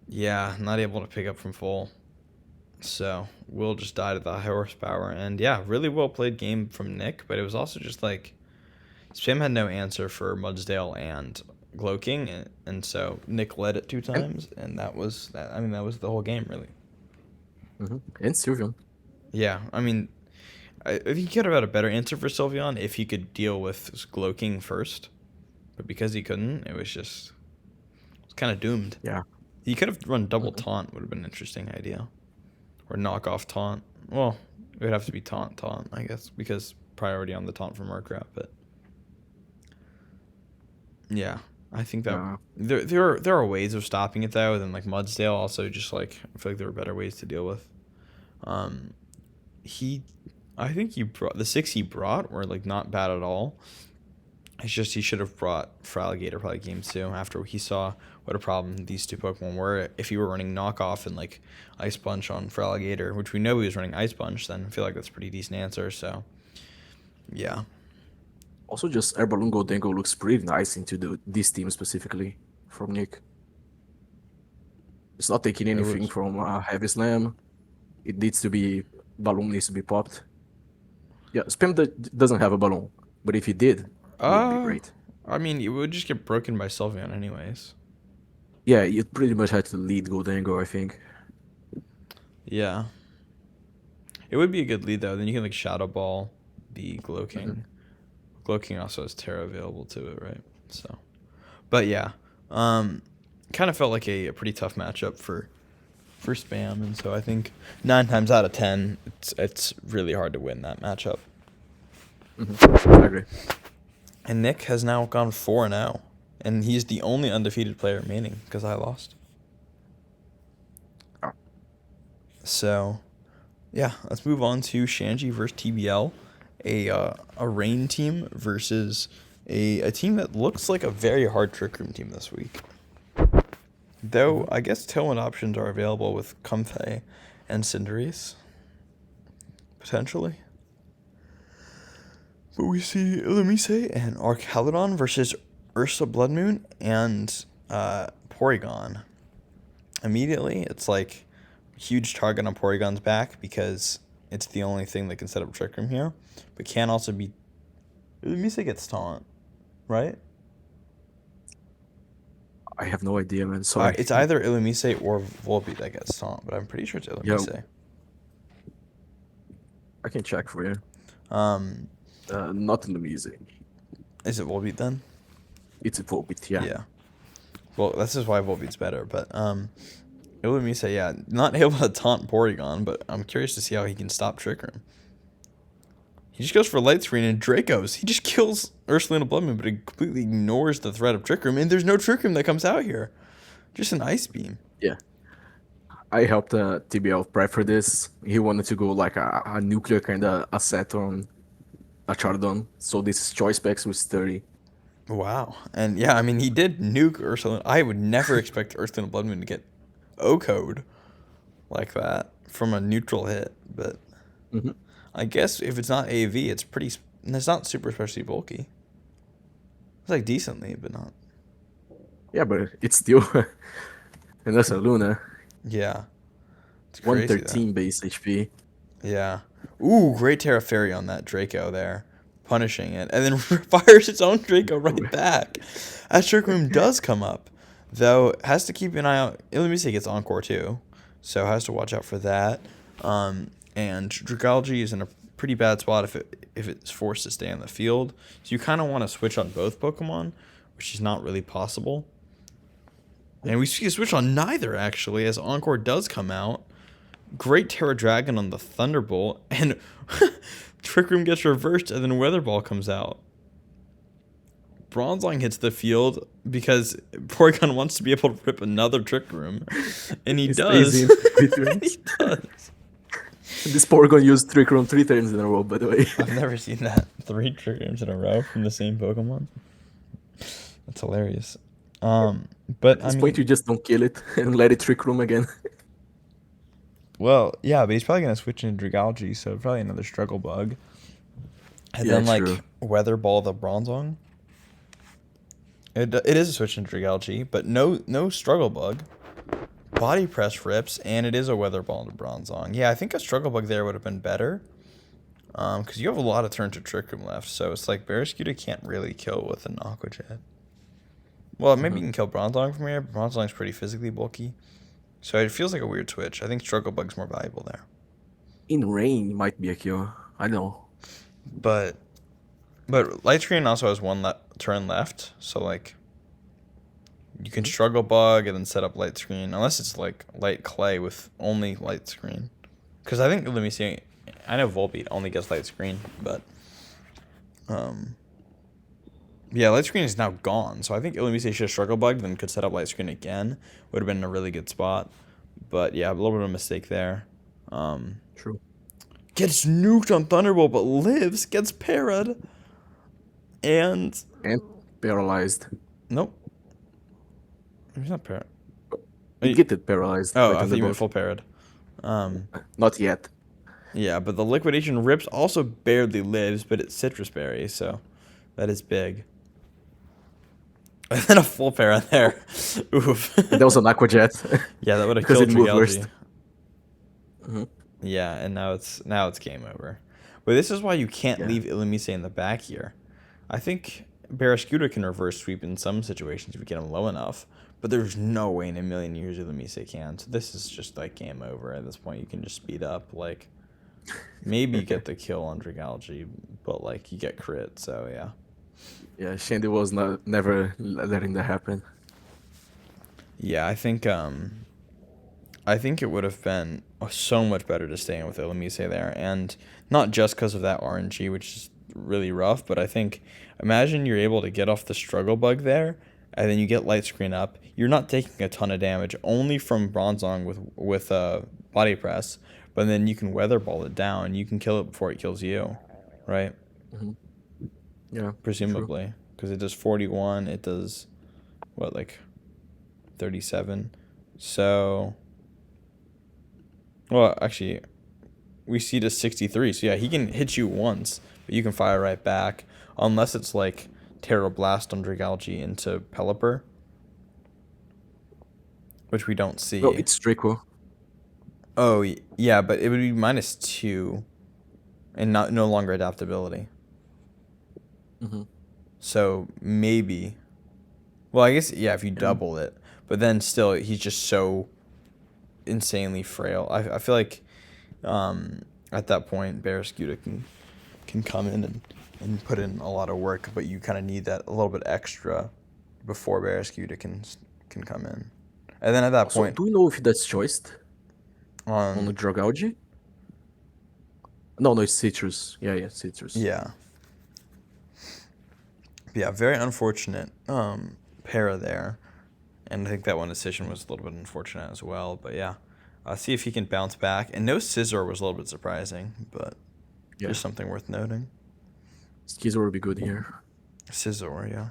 yeah, not able to pick up from full. So Will just died at the high horsepower, and yeah, really well played game from Nick, but it was also just like Spam had no answer for Mudsdale and Glowking, and so Nick led it two And times, and that was that. I mean, that was the whole game really. and Sylveon. Yeah, I mean, if he could have had a better answer for Sylveon if he could deal with Gloking first, but because he couldn't, it's kind of doomed. Yeah. He could have run double Mhm. taunt, would have been an interesting idea, or knock off taunt. Well, it would have to be taunt, I guess, because priority on the taunt from Murkrat. But yeah, I think that Yeah. there are ways of stopping it though. Than like Mudsdale also just like I feel like there were better ways to deal with. Um, he, I think he brought the six he brought were like not bad at all. It's just he should have brought Fraligator probably game two after he saw what a problem these two Pokemon were. If he were running knockoff and like Ice Punch on Fraligator, which we know he was running Ice Punch, then I feel like that's a pretty decent answer. So yeah, Also, just Herballoon Goldengo looks pretty nice into this team specifically from Nick. It's not taking it anything was. from Heavy Slam. It needs to be balloon needs to be popped. Yeah, Spam doesn't have a balloon, but if he did, it would be Uh, great. I mean, it would just get broken by Sylveon anyways. Yeah, you pretty much had to lead Goldengo, I think. Yeah, it would be a good lead though. Then you can like Shadow Ball the Mhm. Gloking. Gloking also has Terra available to it, right? So, but yeah, um, kind of felt like a pretty tough matchup for spam, and so I think 9 times out of 10, it's really hard to win that matchup. I agree. And Nick has now gone 4-0, and he's the only undefeated player remaining because I lost. Oh, So yeah, let's move on to Shanji versus TBL, a rain team versus a team that looks like a very hard trick room team this week. Though mhm. I guess tailwind options are available with Comfey and Cinderace potentially. But we see Illumise and Archaludon versus Ursa Bloodmoon and Porygon. Immediately, it's like huge target on Porygon's back because it's the only thing that can set up Trick Room here. But can also be. Illumise gets taunt, right? I have no idea, man. Sorry. It's either Illumise or Volbeat that gets taunt, but I'm pretty sure it's Yeah, Illumise. I can check for you. Um, Not in the music. is it Volbeat then? It's a Volbeat, yeah. Yeah. Well, this is why Volbeat's better, but Illumise, yeah, not able to taunt Porygon, but I'm curious to see how he can stop Trick Room. He just goes for Light Screen and Dracos. He just kills Ursulina Bloodmoon, but he completely ignores the threat of Trick Room, and there's no Trick Room that comes out here. Just an Ice Beam. Yeah. I helped TBL prep for this. He wanted to go like a nuclear kind of a set on a Chardon. So this is choice specs with 30. Wow. And yeah, I mean, he did nuke Ursulina. I would never expect Ursulina Bloodmoon to get O-code like that from a neutral hit, but Hmm. I guess if it's not AV, it's not super especially bulky. It's like decently, but not. Yeah, but it's still. And that's a Luna. Yeah. It's crazy though. 113 base HP. Yeah. Ooh, great Terra Fairy on that Draco there. Punishing it. And then fires its own Draco right back. As Trick Room does come up. Though, has to keep an eye out. Illumise gets Encore too. So has to watch out for that. And Dragalge is in a pretty bad spot if it's forced to stay on the field. So you kind of want to switch on both Pokemon, which is not really possible. And we see a switch on neither, actually, as Encore does come out. Great Terra Dragon on the Thunderbolt, and Trick Room gets reversed, and then Weather Ball comes out. Bronzong hits the field because Porygon wants to be able to rip another Trick Room, and he He stays does. in 3 turns. He does. This Porygon used Trick Room 3 turns in a row, by the way. I've never seen that. 3 Trick Rooms in a row from the same Pokemon. That's hilarious. At But I this point, mean, you just don't kill it and let it Trick Room again. well, yeah, but he's probably gonna switch into Dragalge, so probably another Struggle Bug, and Yeah, then true. like Weather Ball the Bronzong. It is a switch into Dragalge, but no Struggle Bug. Body Press rips, and it is a Weather Ball to Bronzong. Yeah, I think a Struggle Bug there would have been better. Because you have a lot of turn to Trick Room left, so it's like Barraskewda can't really kill with an Aqua Jet. Well, maybe you Mhm. can kill Bronzong from here, but Bronzong's pretty physically bulky. So it feels like a weird switch. I think Struggle Bug's more valuable there. in rain might be a kill. I know. But light screen also has one turn left, so like you can Mhm. struggle bug and then set up light screen, unless it's like light clay with only light screen. Because I think, let me see, I know Volbeat only gets light screen, but um, yeah, light screen is now gone. So I think Illumise should have struggle bug, then could set up light screen again. Would have been in a really good spot. But yeah, a little bit of a mistake there. Um, True. Gets nuked on Thunderbolt, but lives, gets parried. And And paralyzed. nope, he's not parried. It get paralyzed Oh, by I thought you meant Thunderbolt. full parried. Um, Not yet. yeah, but the liquidation rips also barely lives, but it's citrus berry, so that is big. And then a full parrot there. Oof. And that was an Aqua Jet. Yeah, that would have Because killed it moved Trigalgy. first. Mhm. Yeah, and now it's game over. But this is why you can't Yeah. leave Illumise in the back here. I think Barraskewda can reverse sweep in some situations if you get him low enough, but there's no way in a million years Illumise can. So this is just like game over at this point. You can just speed up. Like maybe you get the kill on Trigalgy, but like you get crit. So yeah. Yeah, Shandy was not never letting that happen. Yeah, I think it would have been so much better to stay in with Illumise there, and not just because of that RNG, which is really rough, but I think imagine you're able to get off the struggle bug there, and then you get light screen up. You're not taking a ton of damage, only from Bronzong with body press, but then you can weather ball it down. You can kill it before it kills you, right? Hmm. Yeah, true. Presumably, because it does 41. It does what, like 37. So, well, actually, we see to 63. So yeah, he can hit you once, but you can fire right back, unless it's like Terra Blast on Dragalge into Pelipper, which we don't No, see. it's Draco. Oh yeah, but it would be -2 and not no longer adaptability. Hmm. So maybe, well, I guess yeah, if you Yeah. double it, but then still he's just so insanely frail. I feel like at that point Barraskewda can come in and put in a lot of work, but you kind of need that a little bit extra before Barraskewda can come in. And then at that So, point, do we know if that's choiced on the on Dragalge? No, no, it's Citrus. Yeah, Citrus. yeah, yeah, very unfortunate para there, and I think that one decision was a little bit unfortunate as well. But yeah, see if he can bounce back. And no scissor was a little bit surprising, but Yeah, just something worth noting. Skizor would be good here. Scissor, yeah.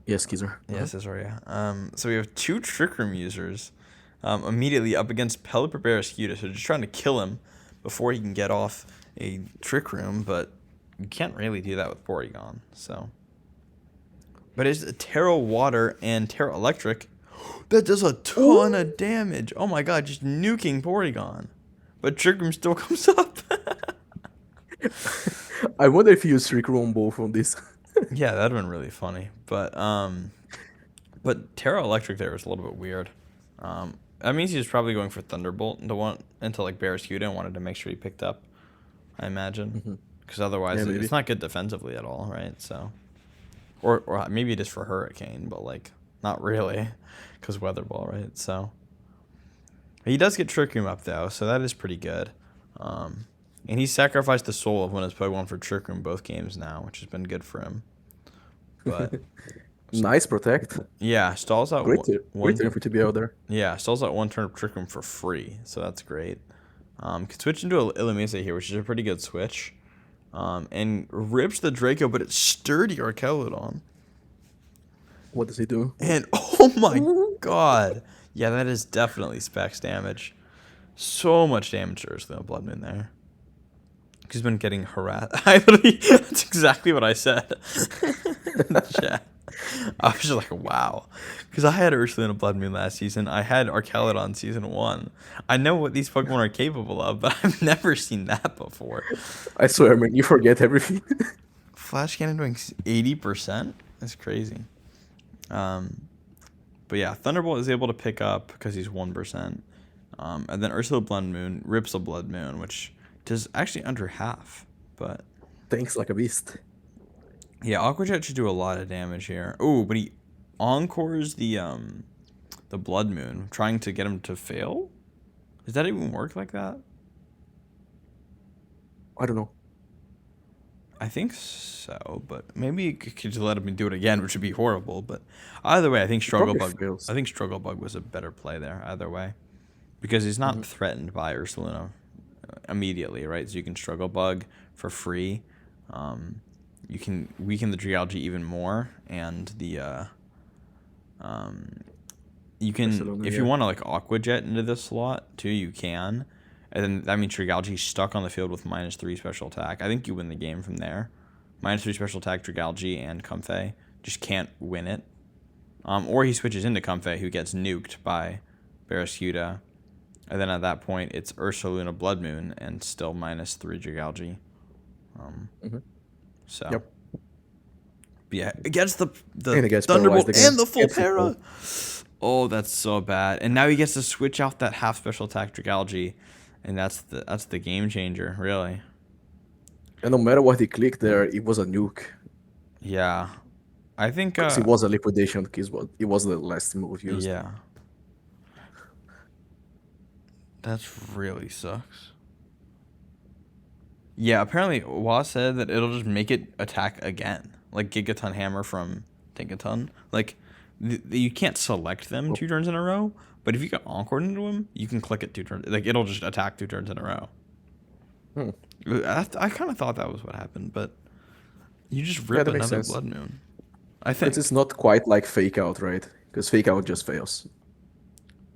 Yeah, Skizor. Yeah, Scissor, yeah. So we have two Trick Room users immediately up against Pelipper Barraskewda, so just trying to kill him before he can get off a Trick Room, but you can't really do that with Porygon, so. But it's Terra Water and Terra Electric. That does a ton of damage. Oh my god, just nuking Porygon. But Trick Room still comes up. I wonder if he used Trick Room both on this. Yeah, that'd have been really funny. But Terra Electric there was a little bit weird. That means he was probably going for Thunderbolt into like Barraskewda and wanted to make sure he picked up, I imagine. Mhm. Because otherwise Yeah, maybe. it's not good defensively at all, right? So, or maybe it is for Hurricane, but like not really, because Weather Ball, right? So he does get Trick Room up though, so that is pretty good. And he sacrificed the soul of one of his Pokemon for Trick Room both games now, which has been good for him. But Nice protect. yeah, stalls out Great turn for TBL there. Yeah, stalls out one turn of Trick Room for free, so that's great. Could switch into a Illumise here, which is a pretty good switch. And rips the Draco, but it's sturdy Archelodon. What does he do? And oh my god. Yeah, that is definitely specs damage. So much damage to Ursula Blood Moon there. He's been getting harassed. That's exactly what I said. In the chat. I was just like, wow. Because I had Ursula and Blood Moon last season. I had Archelodon season 1. I know what these Pokemon are capable of, but I've never seen that before. I swear, man, you forget everything. Flash Cannon doing 80%? That's crazy. But yeah, Thunderbolt is able to pick up because he's 1%. And then Ursula Blood Moon rips a Blood Moon, which does actually under half. But Thanks like a beast. yeah, Aqua Jet should do a lot of damage here. Oh, but he encores the Blood Moon, trying to get him to fail. Does that even work like that? I don't know. I think so, but maybe you could just let him do it again, which would be horrible. But either way, I think It probably fails. Struggle Bug was a better play there. Either way, because he's not threatened by Ursaluna immediately, right? So you can Struggle Bug for free. You can weaken the Drialgi even more, and you can, Barcelona, if you yeah. want to like Aqua Jet into this slot too, you can. And then that means Drigalgi's stuck on the field with -3 special attack. I think you win the game from there. -3 special attack, Drigalgi and Comfey just can't win it. Or he switches into Comfey, who gets nuked by Barraskewda. And then at that point, it's Ursaluna Blood Moon and still -3 Drigalgi. So, Yep. but yeah, against the And it gets Thunderbolt paralyzed again. and the full Gets it para. Oh, that's so bad. And now he gets to switch out that half special attack Drigalgi, and that's the game changer, really. And no matter what he clicked there, it was a nuke. Yeah, I think. Because it was a liquidation, because it was the last move used. Yeah, that's really sucks. Yeah, apparently Wa said that it'll just make it attack again, like Gigaton Hammer from Tinkaton. Like, you can't select them 2 turns in a row, but if you get encored into him, you can click it 2 turns. Like, it'll just attack 2 turns in a row. I kind of thought that was what happened, but you just rip that makes another sense. Blood Moon. I think. But it's not quite like Fake Out, right? Because Fake Out just fails.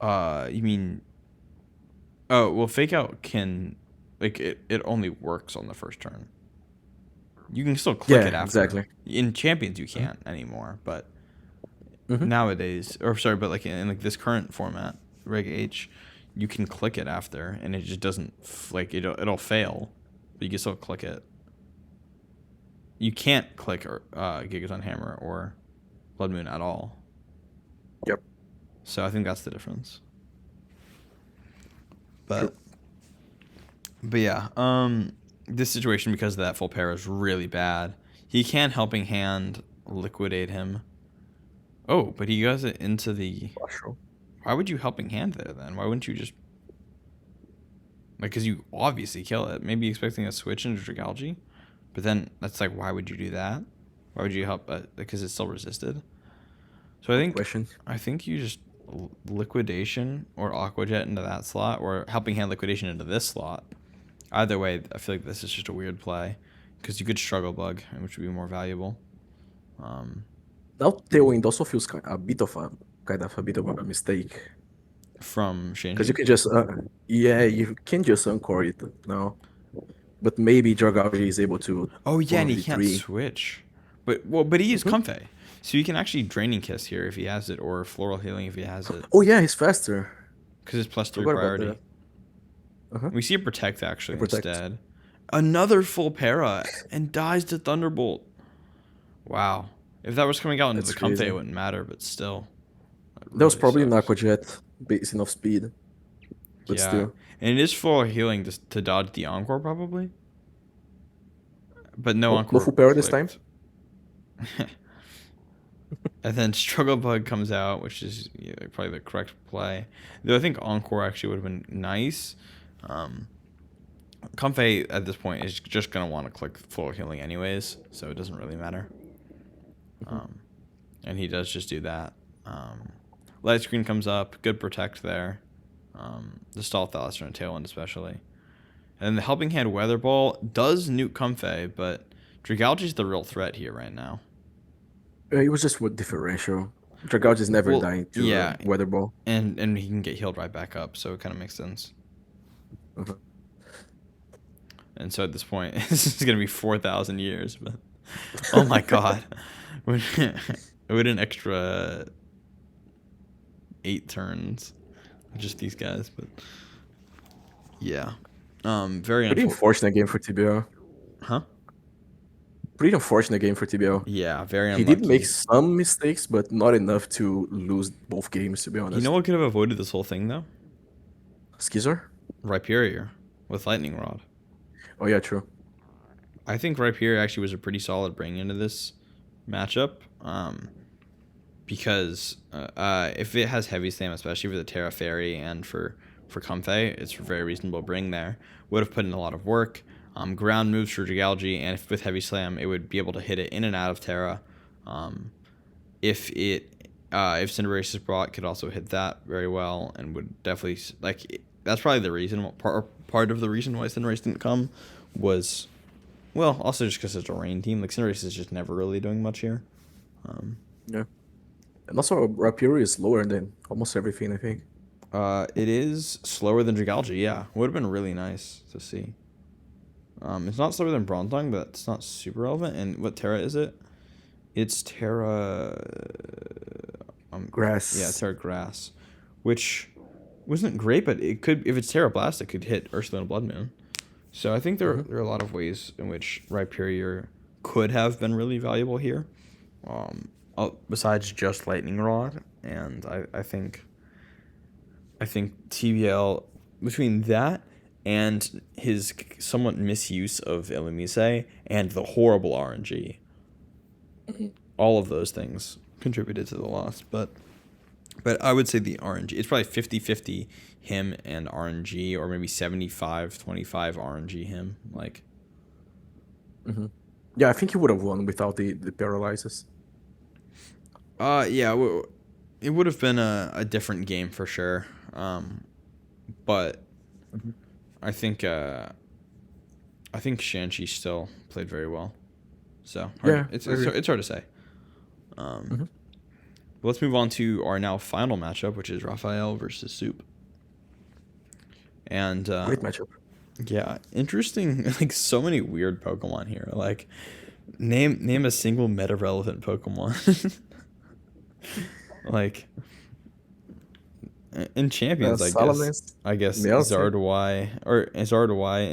You mean? Oh, well, Fake Out can, like, it only works on the first turn. You can still click Yeah, it after. exactly. In Champions, you can't anymore, but nowadays, or sorry, but like in like this current format, Reg H, you can click it after, and it just doesn't like it'll fail, but you can still click it. You can't click Gigaton Hammer or Blood Moon at all. Yep. So I think that's the difference. But yeah, this situation, because of that full pair, is really bad. He can Helping Hand liquidate him. Oh, but he goes it into the. Why would you Helping Hand there then? Why wouldn't you just, like, because you obviously kill it. Maybe expecting a switch into Drigalgi, but then that's like, why would you do that? Why would you help? Because it's still resisted. So I think you just liquidation or Aqua Jet into that slot, or Helping Hand liquidation into this slot. Either way, I feel like this is just a weird play, because you could Struggle Bug, which would be more valuable. Now Tailwind also feels a bit of a mistake. From Shinji. Because you can just you can just encore it now. But maybe Dragauji is able to. Oh yeah, and he can't 1v3. switch. But he is Comfey, so you can actually Draining Kiss here if he has it, or Floral Healing if he has it, Oh yeah, he's faster. because it's +3 Forgot about priority. that. We see a Protect actually Protect. instead. Another full para and dies to Thunderbolt. Wow. If that was coming out into That's the Comfey, crazy. it wouldn't matter, but still. That was really probably an sucks. Aqua Jet based enough speed. But Yeah. still. And it is full healing to dodge the Encore, probably. But no Oh, Encore. no full para this time? clicked. And then Struggle Bug comes out, which is probably the correct play. Though I think Encore actually would have been nice. Comfey at this point is just going to want to click full healing anyways, so it doesn't really matter. And he does just do that. Light Screen comes up, good Protect there. The Stall Thalaster and Tailwind especially. And the Helping Hand Weather Ball does nuke Comfey, but Drigalgi's the real threat here right now. It was just with differential. Dragauji is never dying to Weather Ball. And he can get healed right back up, so it kind of makes sense. And so at this point, this is going to be 4,000 years. But oh my god. With an extra 8 turns. Just these guys. But yeah. Very Pretty unfortunate game for TBO. Huh? Pretty unfortunate game for TBO. Yeah, very He unlucky. did make some mistakes, but not enough to lose both games, to be honest. You know what could have avoided this whole thing, though? Skizzer? Rhyperior with Lightning Rod. Oh yeah, true. I think Rhyperior actually was a pretty solid bring into this matchup. Because if it has heavy slam, especially for the Terra Fairy and for Comfey, it's a very reasonable bring there. Would have put in a lot of work. Ground moves for Dragalge, and if with heavy slam, it would be able to hit it in and out of Terra. If Cinderace's brought, could also hit that very well, and would definitely that's probably the reason. Part of the reason why Cinderace didn't come was, well, also just because it's a rain team. Like Cinderace is just never really doing much here. Yeah. And also, Rhyperior is lower than almost everything, I think. It is slower than Dragalge, yeah. Would have been really nice to see. It's not slower than Bronzong, but it's not super relevant. And what Terra is it? It's Terra... Grass. Yeah, Terra Grass. Which wasn't great, but it could... If it's Terra Blast, it could hit Ursula and Blood Moon. So I think there are a lot of ways in which Rhyperior could have been really valuable here. Besides just Lightning Rod. And I think TBL, between that and his somewhat misuse of Illumise and the horrible RNG, all of those things contributed to the loss. But I would say the RNG, it's probably 50-50 him and RNG, or maybe 75-25 RNG him. Like, Yeah, I think he would have won without the paralyzes. yeah, it would have been a different game for sure. But I think Shanchi still played very well. So it's hard to say. But let's move on to our now final matchup, which is Raphael versus Soup. And Great matchup. Yeah, interesting. Like so many weird Pokemon here. Like name a single meta relevant Pokemon. Like in Champions, I guess Zardawai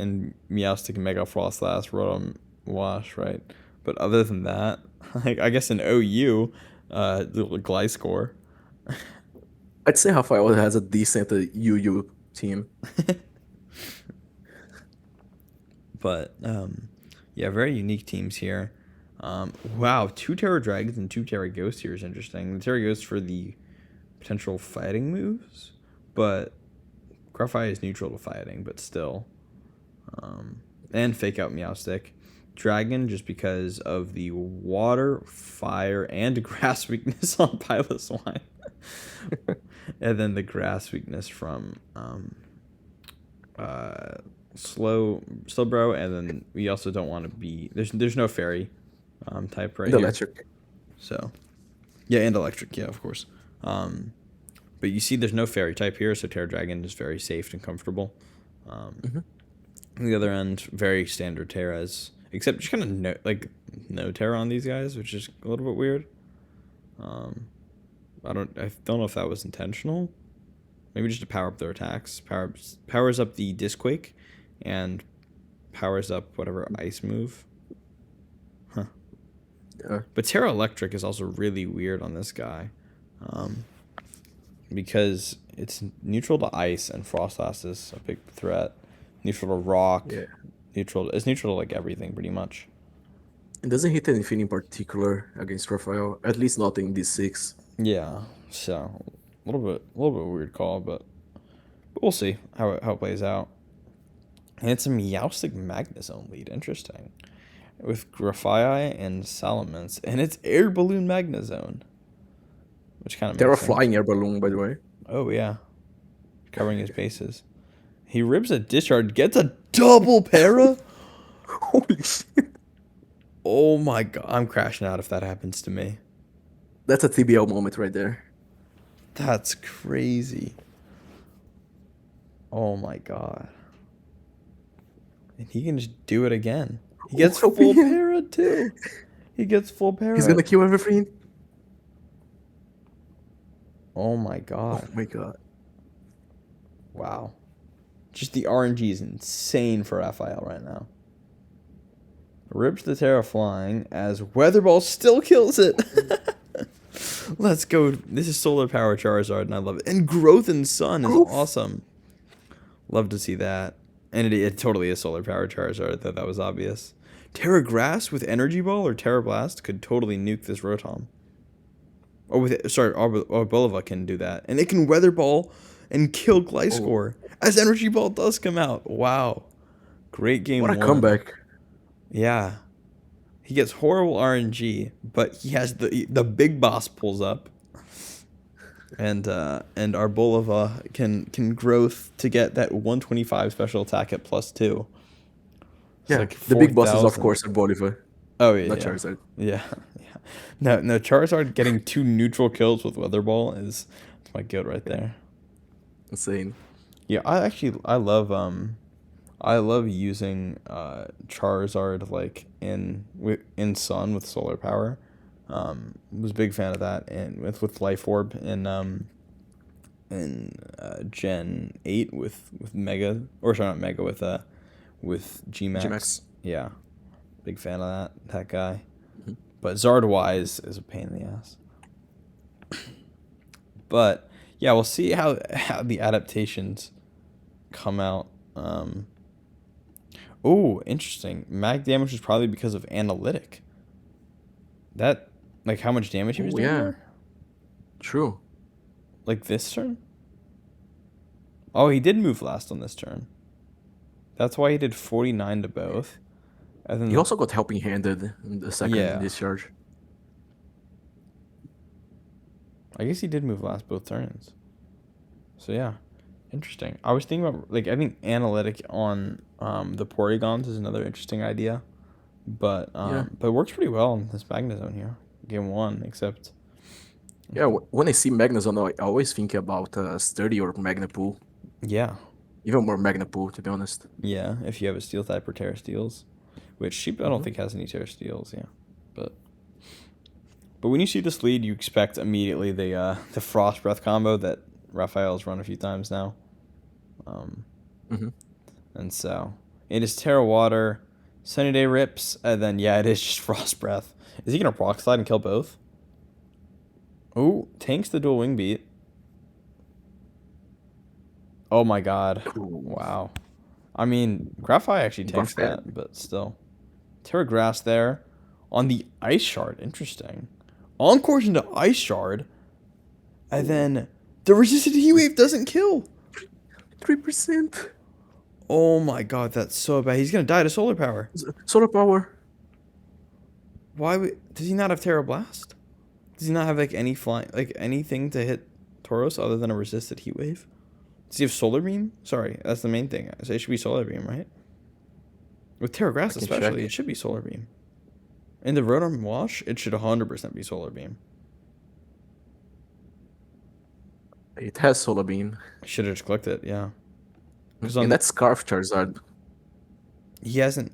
and Meowstic and Mega Frostlass Rotom Wash, right? But other than that, like I guess in OU, the Gliscor. I'd say Rafael has a decent UU team. But yeah, very unique teams here. Wow, 2 Terra Dragons and 2 Terra Ghosts here is interesting. The Terra Ghost for the potential fighting moves, but Grafai is neutral to fighting, but still. And Fake Out Meowstic. Dragon, just because of the water, fire, and grass weakness on Piloswine. And then the grass weakness from Slowbro, and then we also don't want to be... There's no fairy type right here. Electric. So, yeah, and electric, yeah, of course. But you see there's no fairy type here, so Terra Dragon is very safe and comfortable. On the other end, very standard Terras, except just kind of no Terra on these guys, which is a little bit weird. I don't know if that was intentional. Maybe just to power up their attacks. Powers up the Disquake and powers up whatever ice move. Huh. Yeah. But Terra Electric is also really weird on this guy. Because it's neutral to ice, and Frostlass is a big threat. Neutral to rock. Yeah. It's neutral to like everything pretty much. It doesn't hit anything in particular against Raphael, at least not in D6. Yeah, so a little bit weird call, but we'll see how it plays out. And it's a Meowstic Magnezone lead, interesting, with Grafai and Salamence, and it's Air Balloon Magnezone, which kind of They're a makes sense. flying air balloon, by the way. Oh yeah, covering his bases. He rips a discharge, gets a double para. Holy shit. Oh my god, I'm crashing out if that happens to me. That's a TBL moment right there. That's crazy. Oh my god. And he can just do it again. He gets full para too. He gets full para. He's gonna kill everything. Oh my god. Oh my god. Wow. Just the RNG is insane for Raphael right now. Rips the Terra flying as Weatherball still kills it. Let's go. This is Solar Power Charizard, and I love it. And Growth and Sun is awesome. Love to see that. And it totally is solar power Charizard. I thought that was obvious. Terra Grass with Energy Ball or Terra Blast could totally nuke this Rotom. Or with Bulova can do that, and it can Weather Ball and kill Oh, Gliscor as Energy Ball does come out. Wow, great what game a one. comeback. Yeah, he gets horrible RNG, but he has the big boss pulls up, and our Bulova can growth to get that 125 special attack at +2. It's Yeah, like the big bosses, of 4,000. course, are Bolivar, Oh not yeah, Charizard. yeah, yeah. No, Charizard getting 2 neutral kills with Weather Ball is my goat right Yeah, there. insane. Yeah, I love using Charizard like in Sun with solar power. Was a big fan of that, and with Life Orb in Gen 8 with Mega, or sorry, not Mega, with G Max. Gmax. Yeah, big fan of that guy. But Zardwise is a pain in the ass. But yeah, we'll see how the adaptations come out. Oh, interesting. Mag damage was probably because of analytic. That, like, how much damage he was Oh doing yeah, there? true. Like this turn? Oh, he did move last on this turn. That's why he did 49 to both. And then He also got helping handed in the second yeah, discharge. I guess he did move last both turns. So yeah, interesting. I was thinking about, like, I think analytic on the Porygons is another interesting idea, Yeah, but it works pretty well in this Magnezone here, game one. Except yeah. When I see Magnezone, I always think about Sturdy or Magnapool. yeah, Even more Magnapool, to be honest. yeah, if you have a Steel type or Terra Steels, which Sheep I don't Hmm. think has any Terra Steels, yeah, but when you see this lead, you expect immediately the Frost Breath combo that Raphael's run a few times now, um, Hmm. and so it is Terra Water, Sunny Day Rips, and then yeah, it is just Frost Breath. Is he gonna Rock Slide and kill both? Ooh, tanks the dual wing beat. Oh my god, Ooh, wow. I mean, Graphite actually buff tanks that. that, but still. Terra Grass there. On the Ice Shard, interesting. Encore's into Ice Shard, and Oh, then the resisted Heat Wave doesn't kill. 3%. Oh my god, that's so bad. He's gonna die to Solar Power. Solar power. Does he not have Terra Blast? Does he not have like any flying, like anything to hit Tauros other than a resisted Heat Wave? Does he have Solar Beam? Sorry, that's the main thing. So it should be Solar Beam, right? With Terra I Grass can check. especially, it should be Solar Beam. In the Rotom Wash, it should 100% be Solar Beam. It has Solar Beam. Should have just clicked it, yeah. Because And on that's Scarf Charizard. he hasn't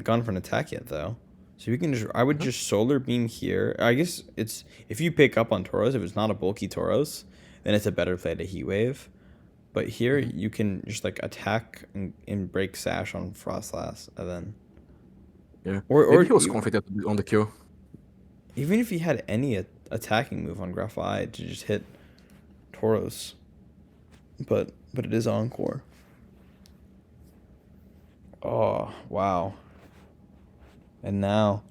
gone for an attack yet though. So we can just I would Mhm. just Solar Beam here. I guess it's if you pick up on Tauros, if it's not a bulky Tauros, then it's a better play to Heat Wave. But here Mhm. you can just like attack and break Sash on Frostlass, and then Yeah. or Maybe he was confident on the kill. even if he had any attacking move on Graphite to just hit Tauros, but it is Encore. Oh wow! And now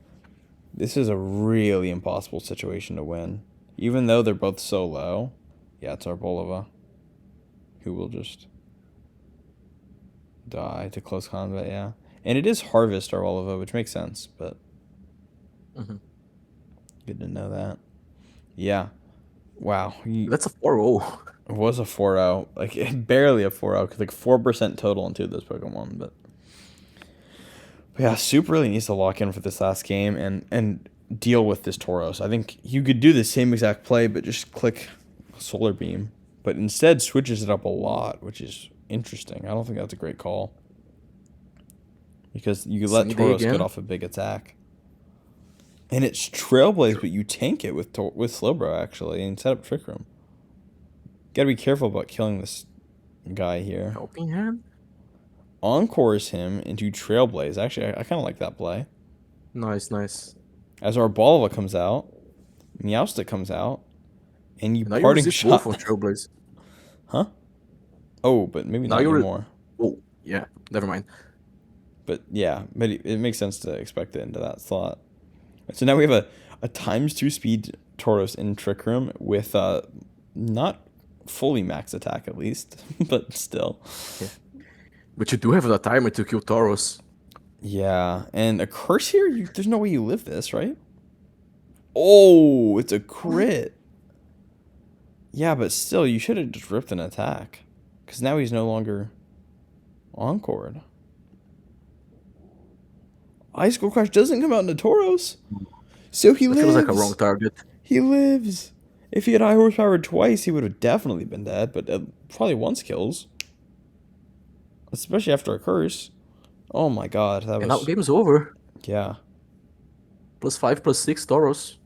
this is a really impossible situation to win, even though they're both so low. Yeah, it's Arbolova who will just die to close combat. Yeah, and it is Harvest Arbolova, which makes sense, but Mhm. good to know that. Yeah. Wow. That's a 4-0. It was a 4-0, like barely a 4-0, because like 4% total on two of those Pokemon. But yeah, Soup really needs to lock in for this last game and deal with this Tauros. I think you could do the same exact play, but just click Solar Beam. But instead switches it up a lot, which is interesting. I don't think that's a great call. Because you let Sunny Day Tauros get again. off a big attack. And it's Trailblaze, but you tank it with Slowbro, actually, and set up Trick Room. Gotta be careful about killing this guy here. Helping Hand. Encores him into Trailblaze. Actually, I kind of like that play. Nice, nice. As our Balva comes out, Meowstic comes out, and you And now you parting resist both on shot. Trailblaze. Huh? Oh, but maybe Now not you're. anymore. Oh, yeah. Never mind. But yeah, but it makes sense to expect it into that slot. So now we have a times 2 speed Tauros in Trick Room with not fully max attack at least, but still. Yeah. But you do have a timer to kill Tauros. Yeah, and a curse here, there's no way you live this, right? Oh, it's a crit. Yeah, but still, you should have just ripped an attack. Because now he's no longer encored. Icicle Crash doesn't come out into Tauros. So he That feels like a wrong lives. target. He lives. If he had high horsepower twice, he would have definitely been dead, but probably once kills. Especially after a curse. Oh my god, that And now was. game's over. Yeah. +5, +6 Tauros.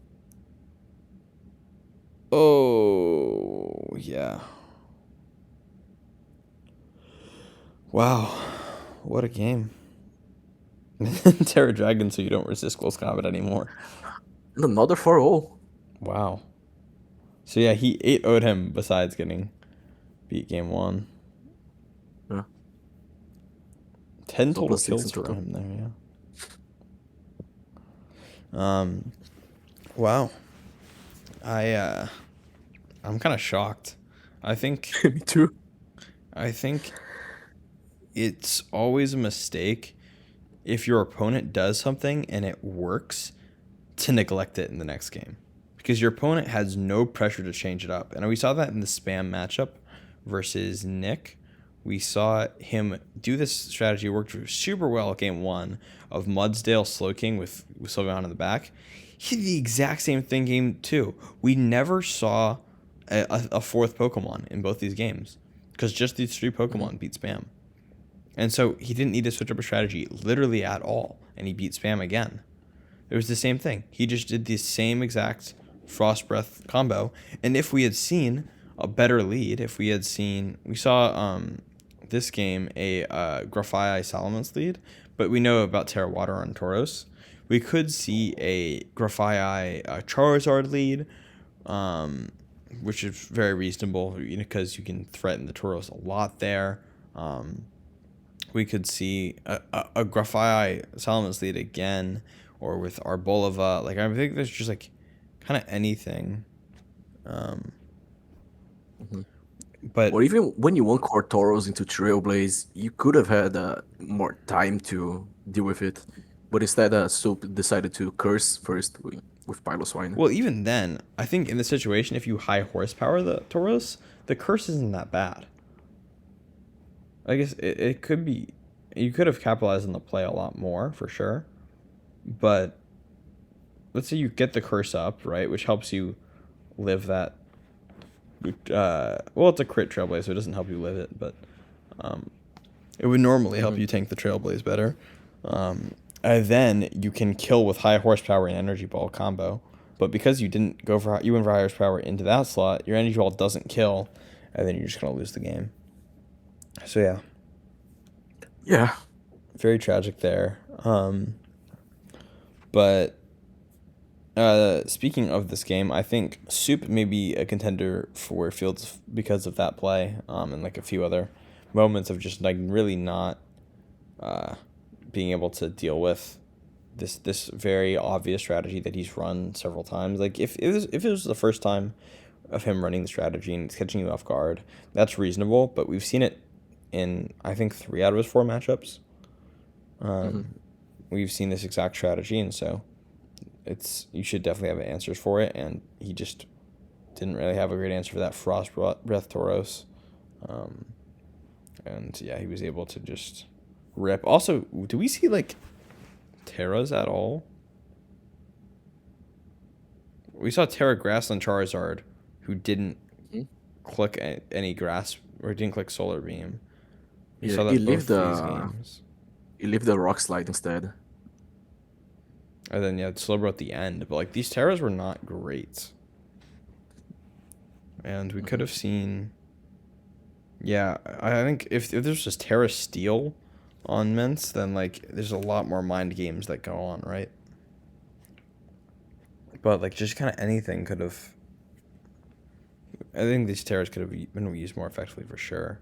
Oh, yeah. Wow. What a game. Terra Dragon, so you don't resist close combat anymore. And another 4-0. Wow. So yeah, he 8-0'd him besides getting beat game 1. Yeah. 10 So total +6 in kills for total. him there, yeah. Wow. I'm kind of shocked. I think Me too. I think it's always a mistake if your opponent does something and it works to neglect it in the next game. Because your opponent has no pressure to change it up. And we saw that in the spam matchup versus Nick. We saw him do this strategy. It worked super well at game 1 of Mudsdale Slowking with Sylveon in the back. He did the exact same thing game 2. We never saw a fourth Pokemon in both these games. Because just these 3 Pokemon beat spam. And so he didn't need to switch up a strategy literally at all. And he beat spam again. It was the same thing. He just did the same exact Frost Breath combo. And if we had seen a better lead, if we had seen, we saw this game a Grafai Salamence lead, but we know about Terra Water on Tauros. We could see a Grafai Charizard lead, which is very reasonable because you can threaten the Tauros a lot there. We could see a Grafai Salamence lead again, or with Arbolova. Like, I think there's just like kind of anything. But Or even when you one-core Tauros into Trailblaze, you could have had more time to deal with it. But instead, Soup decided to curse first with Piloswine. well, even then, I think in the situation, if you high horsepower the Tauros, the curse isn't that bad. I guess it could be. You could have capitalized on the play a lot more for sure. But let's say you get the curse up, right, which helps you live that. Well, it's a crit Trailblaze, so it doesn't help you live it, but it would normally help you tank the Trailblaze better. And then you can kill with high horsepower and energy ball combo. But because you didn't go for you went for high horsepower into that slot, your energy ball doesn't kill, and then you're just gonna lose the game. So yeah, Yeah. very tragic there. But speaking of this game, I think Soup may be a contender for Fields because of that play, and like a few other moments of just like really not being able to deal with this very obvious strategy that he's run several times. Like if it was the first time of him running the strategy and it's catching you off guard, that's reasonable. But we've seen it in I think 3 out of his 4 matchups. We've seen this exact strategy, and so you should definitely have answers for it. And he just didn't really have a great answer for that Frost Breath Tauros. And yeah, he was able to just rip. Also, do we see like Terras at all? We saw Terra Grassland Charizard, who didn't click any grass or didn't click Solar Beam. We Yeah, saw he that both lived these the games. he lived the Rock Slide instead. And then yeah, Slowbro at the end. But like these Terras were not great. And we could have seen. Yeah, I think if there's just Terra Steel on Mints, then like there's a lot more mind games that go on, right? But like just kind of anything could have I think these terrors could have been used more effectively for sure.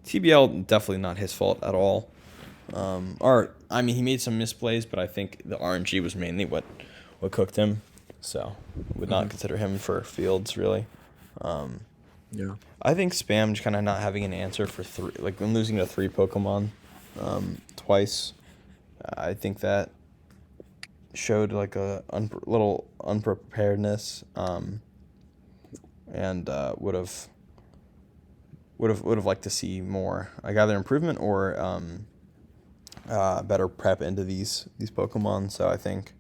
TBL, definitely not his fault at all. He made some misplays, but I think the RNG was mainly what cooked him. So, would not Hmm. consider him for Fields, really. Yeah. I think Spam just kind of not having an answer for three, like when losing to three Pokemon twice, I think that showed like a little unpreparedness, and would have liked to see more, like either improvement or better prep into these Pokemon. So I think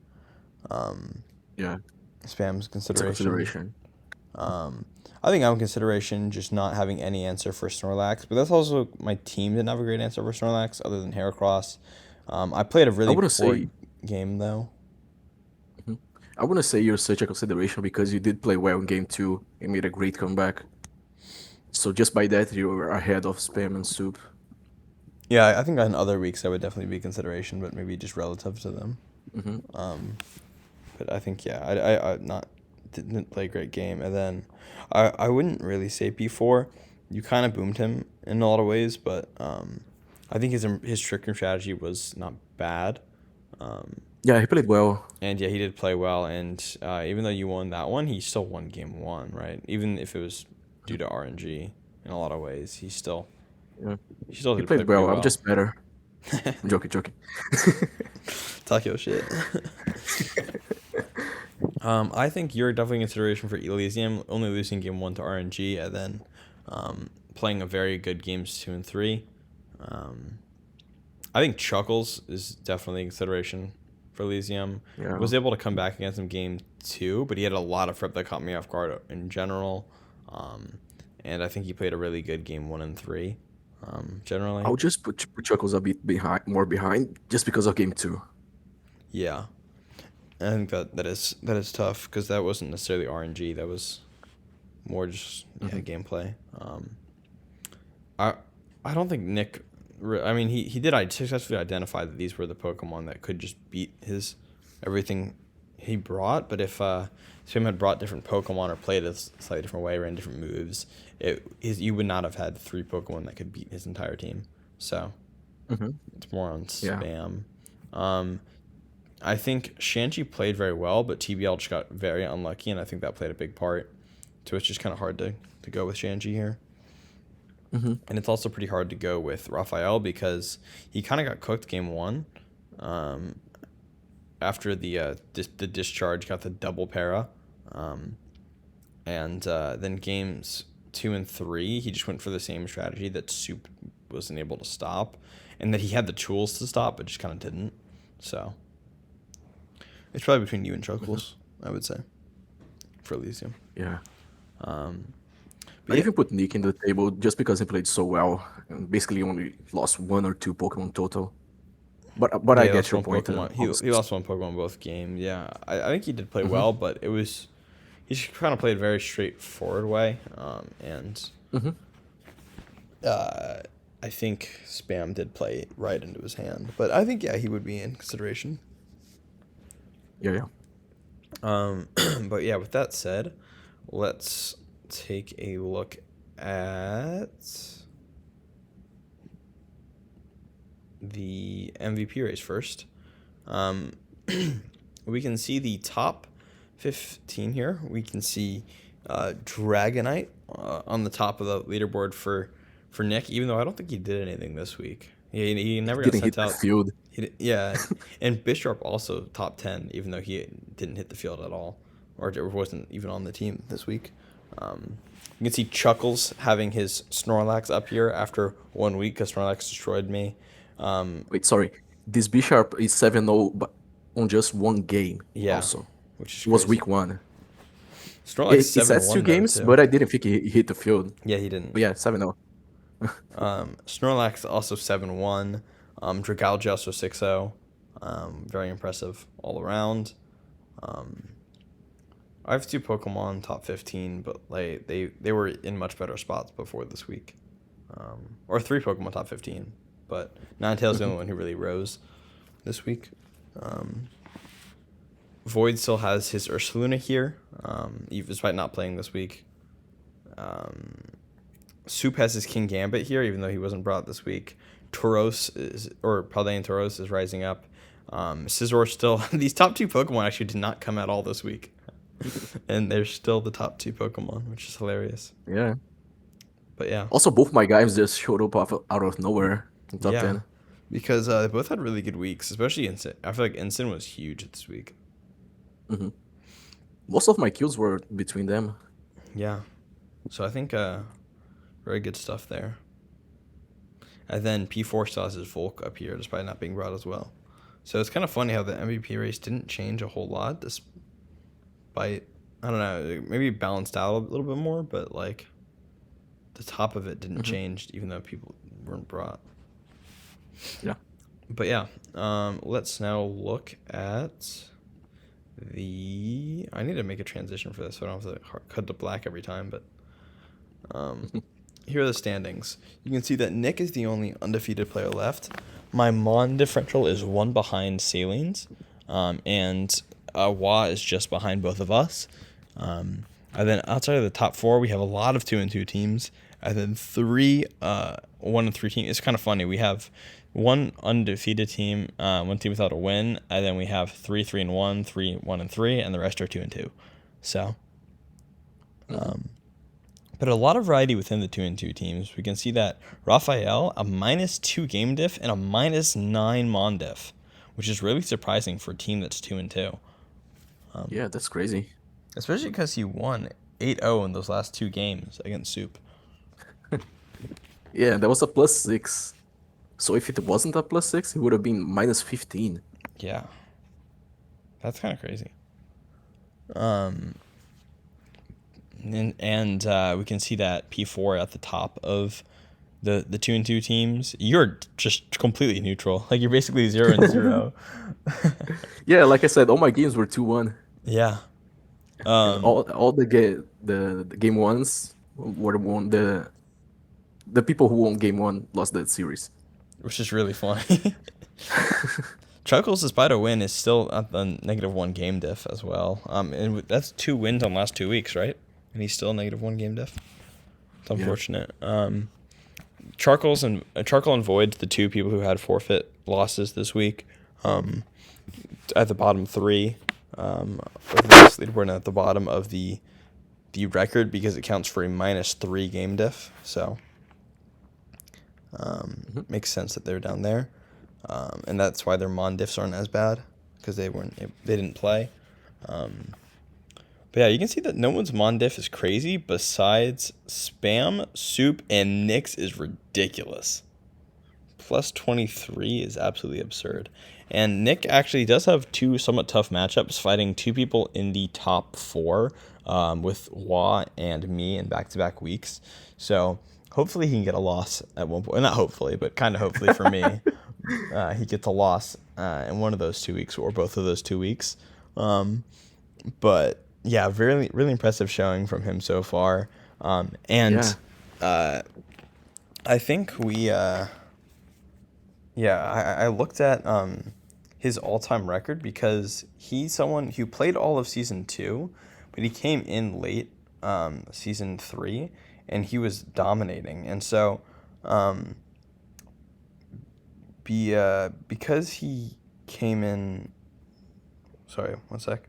Yeah. Spam's It's a consideration. consideration. I think I'm in consideration just not having any answer for Snorlax, but that's also my team didn't have a great answer for Snorlax other than Heracross. I played a I really wouldn't poor say. game though. Mhm. I wouldn't say you're such a consideration because you did play well in game two and made a great comeback. So just by that, you're ahead of Spam and Soup. Yeah, I think on other weeks I would definitely be consideration, but maybe just relative to them. Hmm. But I think yeah, I not didn't play a great game, and then I wouldn't really say P4. You kind of boomed him in a lot of ways, but I think his trick room strategy was not bad. Yeah, he played well. And yeah, he did play well. And even though you won that one, he still won game one, right? Even if it was due to RNG in a lot of ways, Yeah, he still he did play played pretty well. I'm well. just better. I'm joking, joking. Talk your shit. I think you're definitely in consideration for Elysium, only losing game one to RNG and then playing a very good games two and three. Um, I think Chuckles is definitely in consideration for Elysium. Yeah. Was able to come back against him game two, but he had a lot of prep that caught me off guard in general. Um, and I think he played a really good game one and three, generally. I'll just put Chuckles a bit behind, more behind, just because of game two. Yeah, I think that is tough because that wasn't necessarily RNG. That was more just Hmm. gameplay. I I don't think Nick. I mean, he did successfully identify that these were the Pokemon that could just beat his everything he brought. But if Swim had brought different Pokemon or played a slightly different way, ran different moves, you would not have had three Pokemon that could beat his entire team. So Hmm. it's more on Yeah. Spam. Um, I think Shanchi played very well, but TBL just got very unlucky, and I think that played a big part. So it's just kind of hard to go with Shanchi here. Hmm. And it's also pretty hard to go with Raphael because he kind of got cooked game one. Um, After the discharge, got the double para. Um, and then games two and three, he just went for the same strategy that Soup wasn't able to stop. And that he had the tools to stop, but just kind of didn't. So it's probably between you and Hmm. Chuckles, I would say, for Elysium. Yeah. Um, but I yeah, even put Nick in the table just because he played so well and basically only lost one or two Pokemon total. But yeah, I he get lost your one point Pokemon. on He this. lost one Pokemon both game. Yeah, I think he did play Hmm. well, but he just kind of played a very straightforward way. And Hmm. uh, I think Spam did play right into his hand. But I think yeah, he would be in consideration. Yeah, yeah. Um, but yeah, with that said, let's take a look at the MVP race first. Um, we can see the top 15 here. We can see Dragonite on the top of the leaderboard for Nick, even though I don't think he did anything this week. He He never got didn't hit sent the out. field. Yeah, and Bishop also top 10, even though he didn't hit the field at all, or wasn't even on the team this week. You can see Chuckles having his Snorlax up here after 1 week because Snorlax destroyed me. Um, Wait, sorry. This B-Sharp is 7-0 but on just one game yeah, also. which is It was crazy. week one. Snorlax It seven says two one though games, too. but I didn't think he hit the field. Yeah, he didn't. But yeah, 7-0. Snorlax also 7-1. Dragalge also 6-0. Very impressive all around. Um, I have two Pokemon top 15, but like they were in much better spots before this week. Or three Pokemon top 15, but Ninetales is the Hmm. only one who really rose this week. Um, Void still has his Ursaluna here, even despite not playing this week. Soup has his King Gambit here, even though he wasn't brought this week. Paldean Tauros is rising up. Scizor still. These top two Pokemon actually did not come at all this week. And they're still the top two Pokemon, which is hilarious. Yeah. But yeah. Also, both my guys just showed up out of nowhere in top Yeah. 10. Because they both had really good weeks, especially Instant. I feel like Instant was huge this week. Hmm. Most of my kills were between them. Yeah. So I think very good stuff there. And then P4 still has his Volk up here, despite not being brought as well. So it's kind of funny how the MVP race didn't change a whole lot, despite, I don't know, maybe balanced out a little bit more, but like the top of it didn't change, even though people weren't brought. Yeah. But yeah, let's now look at I need to make a transition for this so I don't have to cut to black every time, but here are the standings. You can see that Nick is the only undefeated player left. My Mon differential is one behind Salines, and Wa is just behind both of us. And then outside of the top four, we have a lot of 2-2 teams. And then 1-3 teams. It's kind of funny. We have one undefeated team, one team without a win, and then we have 3-3-1, 3-1-3, and the rest are 2-2. So, but a lot of variety within the 2-2 teams. We can see that Raphael, a -2 game diff and a -9 mon diff, which is really surprising for a team that's 2-2. Yeah, that's crazy. Especially because he won 8-0 in those last two games against Soup. Yeah, that was a +6. So if it wasn't a +6, it would have been -15. Yeah. That's kind of crazy. And we can see that P4 at the top of the 2-2 teams. You're just completely neutral. Like, you're basically 0-0. Yeah, like I said, all my games were 2-1. Yeah. And all the game ones were won. The people who won game one lost that series. Which is really funny. Chuckles, despite a win, is still at the -1 game diff as well. And that's 2 wins on last 2 weeks, right? And he's still -1 game diff. It's unfortunate. Yeah. Charcoal and Void, the two people who had forfeit losses this week, at the bottom 3 of this leaderboard, and at the bottom of the record because it counts for a -3 game diff. So makes sense that they're down there. And that's why their mon diffs aren't as bad, because they didn't play. But yeah, you can see that no one's mon diff is crazy besides Spam, Soup, and Nyx is ridiculous. +23 is absolutely absurd. And Nick actually does have 2 somewhat tough matchups, fighting 2 people in the top 4, with Wa and me in back-to-back weeks. So hopefully he can get a loss at one point. Not hopefully, but kind of hopefully for me. He gets a loss in one of those 2 weeks or both of those 2 weeks. But yeah, really, really impressive showing from him so far. I think I looked at his all-time record because he's someone who played all of Season 2, but he came in late Season 3, and he was dominating. And so because he came in... Sorry, one sec.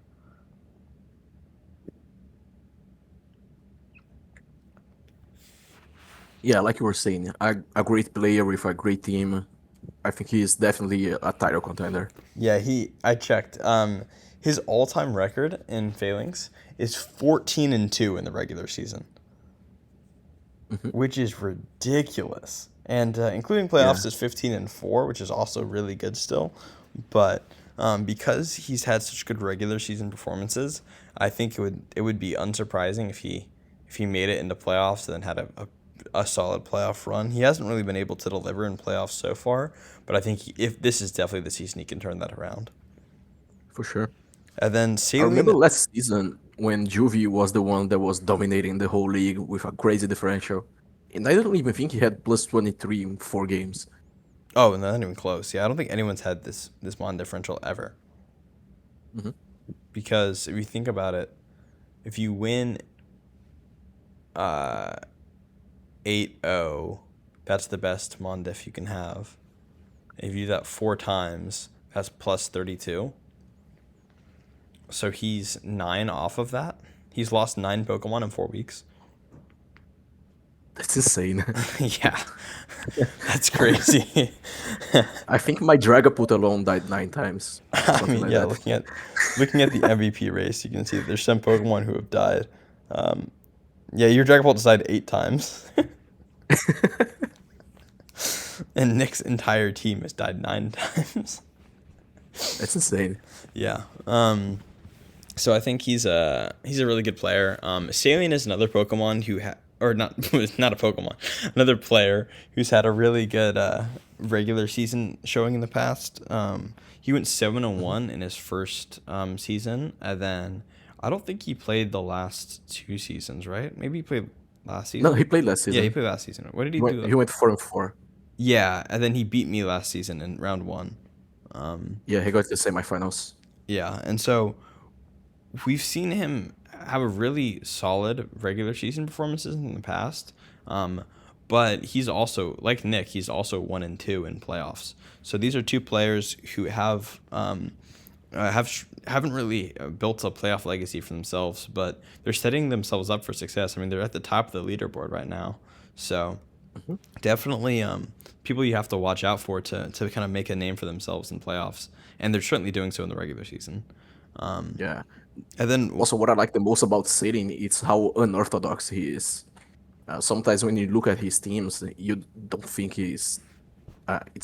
Yeah, like you were saying, a great player with a great team. I think he is definitely a title contender. Yeah, I checked. His all-time record in Phalanx is 14-2 in the regular season, which is ridiculous. And including playoffs is 15-4, which is also really good still. But because he's had such good regular season performances, I think it would be unsurprising if he made it into playoffs and then had a solid playoff run. He hasn't really been able to deliver in playoffs so far, but I think if this is definitely the season he can turn that around. For sure. And then I remember last season when Juvie was the one that was dominating the whole league with a crazy differential. And I don't even think he had +23 in 4 games. Oh, not even close. Yeah, I don't think anyone's had this mon differential ever. because if you think about it, if you win uh 8-0, that's the best Mondef you can have. If you do that 4 times, that's plus 32. So he's 9 off of that. He's lost 9 Pokemon in 4 weeks. That's insane. Yeah, that's crazy. I think my Dragapult alone died 9 times, I something mean, like yeah, that. looking at the MVP race, you can see that there's some Pokemon who have died. Um, yeah, your Dragapult died 8 times, and Nick's entire team has died 9 times. That's insane. Yeah. So I think he's a really good player. Salian is another Pokemon who or not not a Pokemon, another player who's had a really good regular season showing in the past. He went 7-1 in his first season, and then I don't think he played the last 2 seasons, right? Maybe he played last No, he season. played last Yeah, he season. played last season. What did he He went, do? he went 4-4. Yeah, and then he beat me last season in round one. Yeah, he got to the semifinals. Yeah, and so we've seen him have a really solid regular season performances in the past. But he's also like Nick. He's also 1-2 in playoffs. So these are two players who haven't really built a playoff legacy for themselves, but they're setting themselves up for success. I mean, they're at the top of the leaderboard right now. So Mhm. definitely people you have to watch out for to kind of make a name for themselves in playoffs, and they're certainly doing so in the regular season. Yeah. And then Also, what I like the most about Satan is how unorthodox he is. Sometimes when you look at his teams, you don't think it's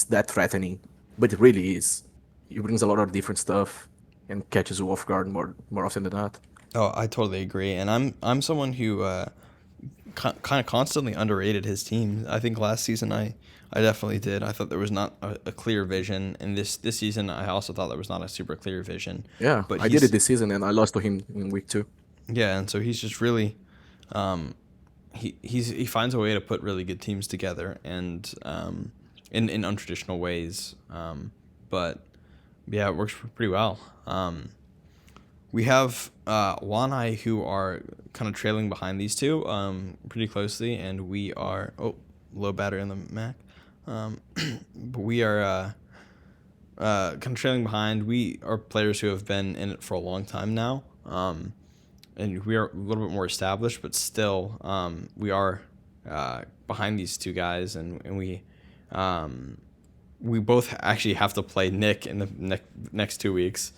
that threatening, but it really is. He brings a lot of different stuff and catches you off guard more often than not. Oh, I totally agree, and I'm someone who kind of constantly underrated his team. I think last season I definitely did. I thought there was not a clear vision, and this season I also thought there was not a super clear vision. Yeah, But I did it he's this season and I lost to him in week 2. yeah, and so he's just really he finds a way to put really good teams together and in untraditional ways. But yeah, it works pretty well. We have Wanai who are kind of trailing behind these two pretty closely, and we are low battery on the Mac. But we are kind of trailing behind. We are players who have been in it for a long time now, and we are a little bit more established, but still we are behind these two guys, and we both actually have to play Nick in the next 2 weeks.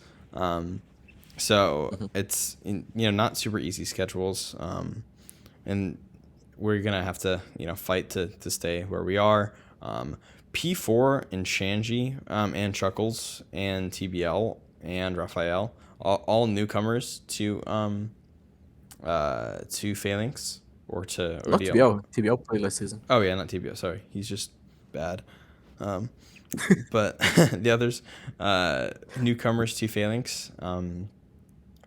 So Mhm. it's not super easy schedules, and we're gonna have to fight to stay where we are. P4 and Shanji and Chuckles and TBL and Raphael, all newcomers to Phalanx or to Not ODL. TBL played last season. Oh yeah, not TBL. Sorry, he's just bad. Um, but the others, newcomers to Phalanx,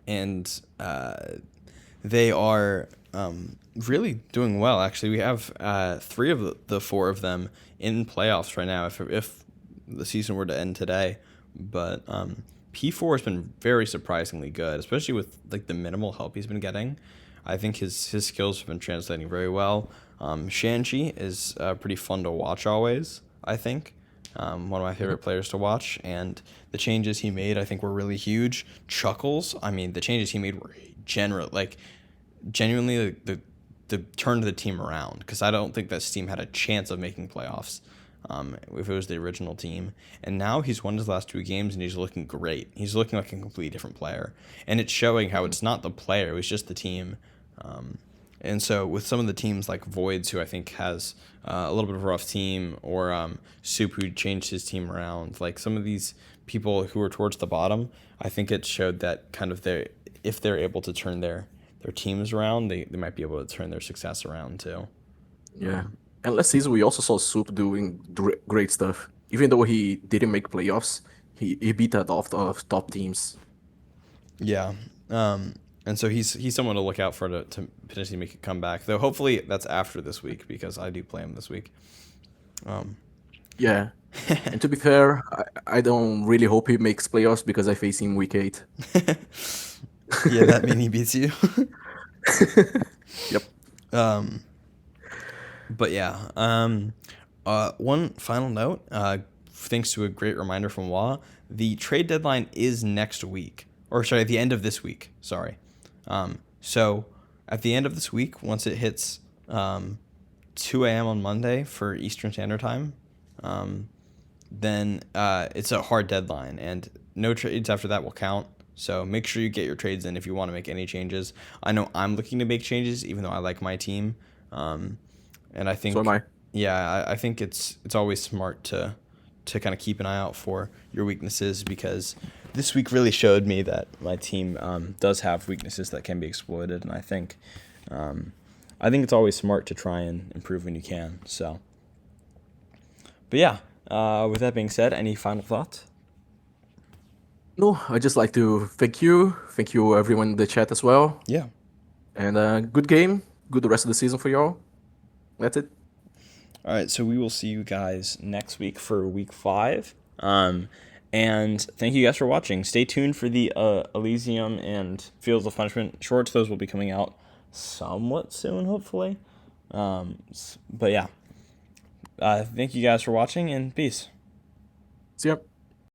and they are really doing well. Actually, we have 3 of the 4 of them in playoffs right now. If the season were to end today, but P4 has been very surprisingly good, especially with like the minimal help he's been getting. I think his skills have been translating very well. Shanji is pretty fun to watch always, I think. One of my favorite players to watch, and the changes he made, I think, were really huge. Chuckles, I mean, the changes he made were genuinely the turn the team around, because I don't think that team had a chance of making playoffs if it was the original team. And now he's won his last 2 games, and he's looking great. He's looking like a completely different player, and it's showing how it's not the player; it was just the team. And so with some of the teams like Voids, who I think has a little bit of a rough team, or Soup, who changed his team around, like some of these people who are towards the bottom, I think it showed that kind of if they're able to turn their teams around, they might be able to turn their success around too. Yeah. And last season, we also saw Soup doing great stuff. Even though he didn't make playoffs, he beat a lot of top teams. Yeah. And so he's someone to look out for to potentially make a comeback. Though hopefully that's after this week, because I do play him this week. Yeah. And to be fair, I don't really hope he makes playoffs because I face him week 8. Yeah, that mean he beats you. Yep. But yeah, one final note. Thanks to a great reminder from Wah, the trade deadline is next week, or sorry, at the end of this week. Sorry. So at the end of this week, once it hits 2 a.m. on Monday for Eastern Standard Time, then it's a hard deadline, and no trades after that will count. So make sure you get your trades in if you want to make any changes. I know I'm looking to make changes, even though I like my team. And I So am think, I. yeah, I think it's always smart to kind of keep an eye out for your weaknesses, because this week really showed me that my team does have weaknesses that can be exploited, and I think it's always smart to try and improve when you can. So, but yeah, with that being said, any final thoughts? No, I just like to thank you everyone in the chat as well, Yeah. and good game, good rest of the season for y'all. That's it. All right, so we will see you guys next week for week 5. And thank you guys for watching. Stay tuned for the Elysium and Fields of Punishment shorts. Those will be coming out somewhat soon, hopefully. But yeah, thank you guys for watching, and peace. See ya.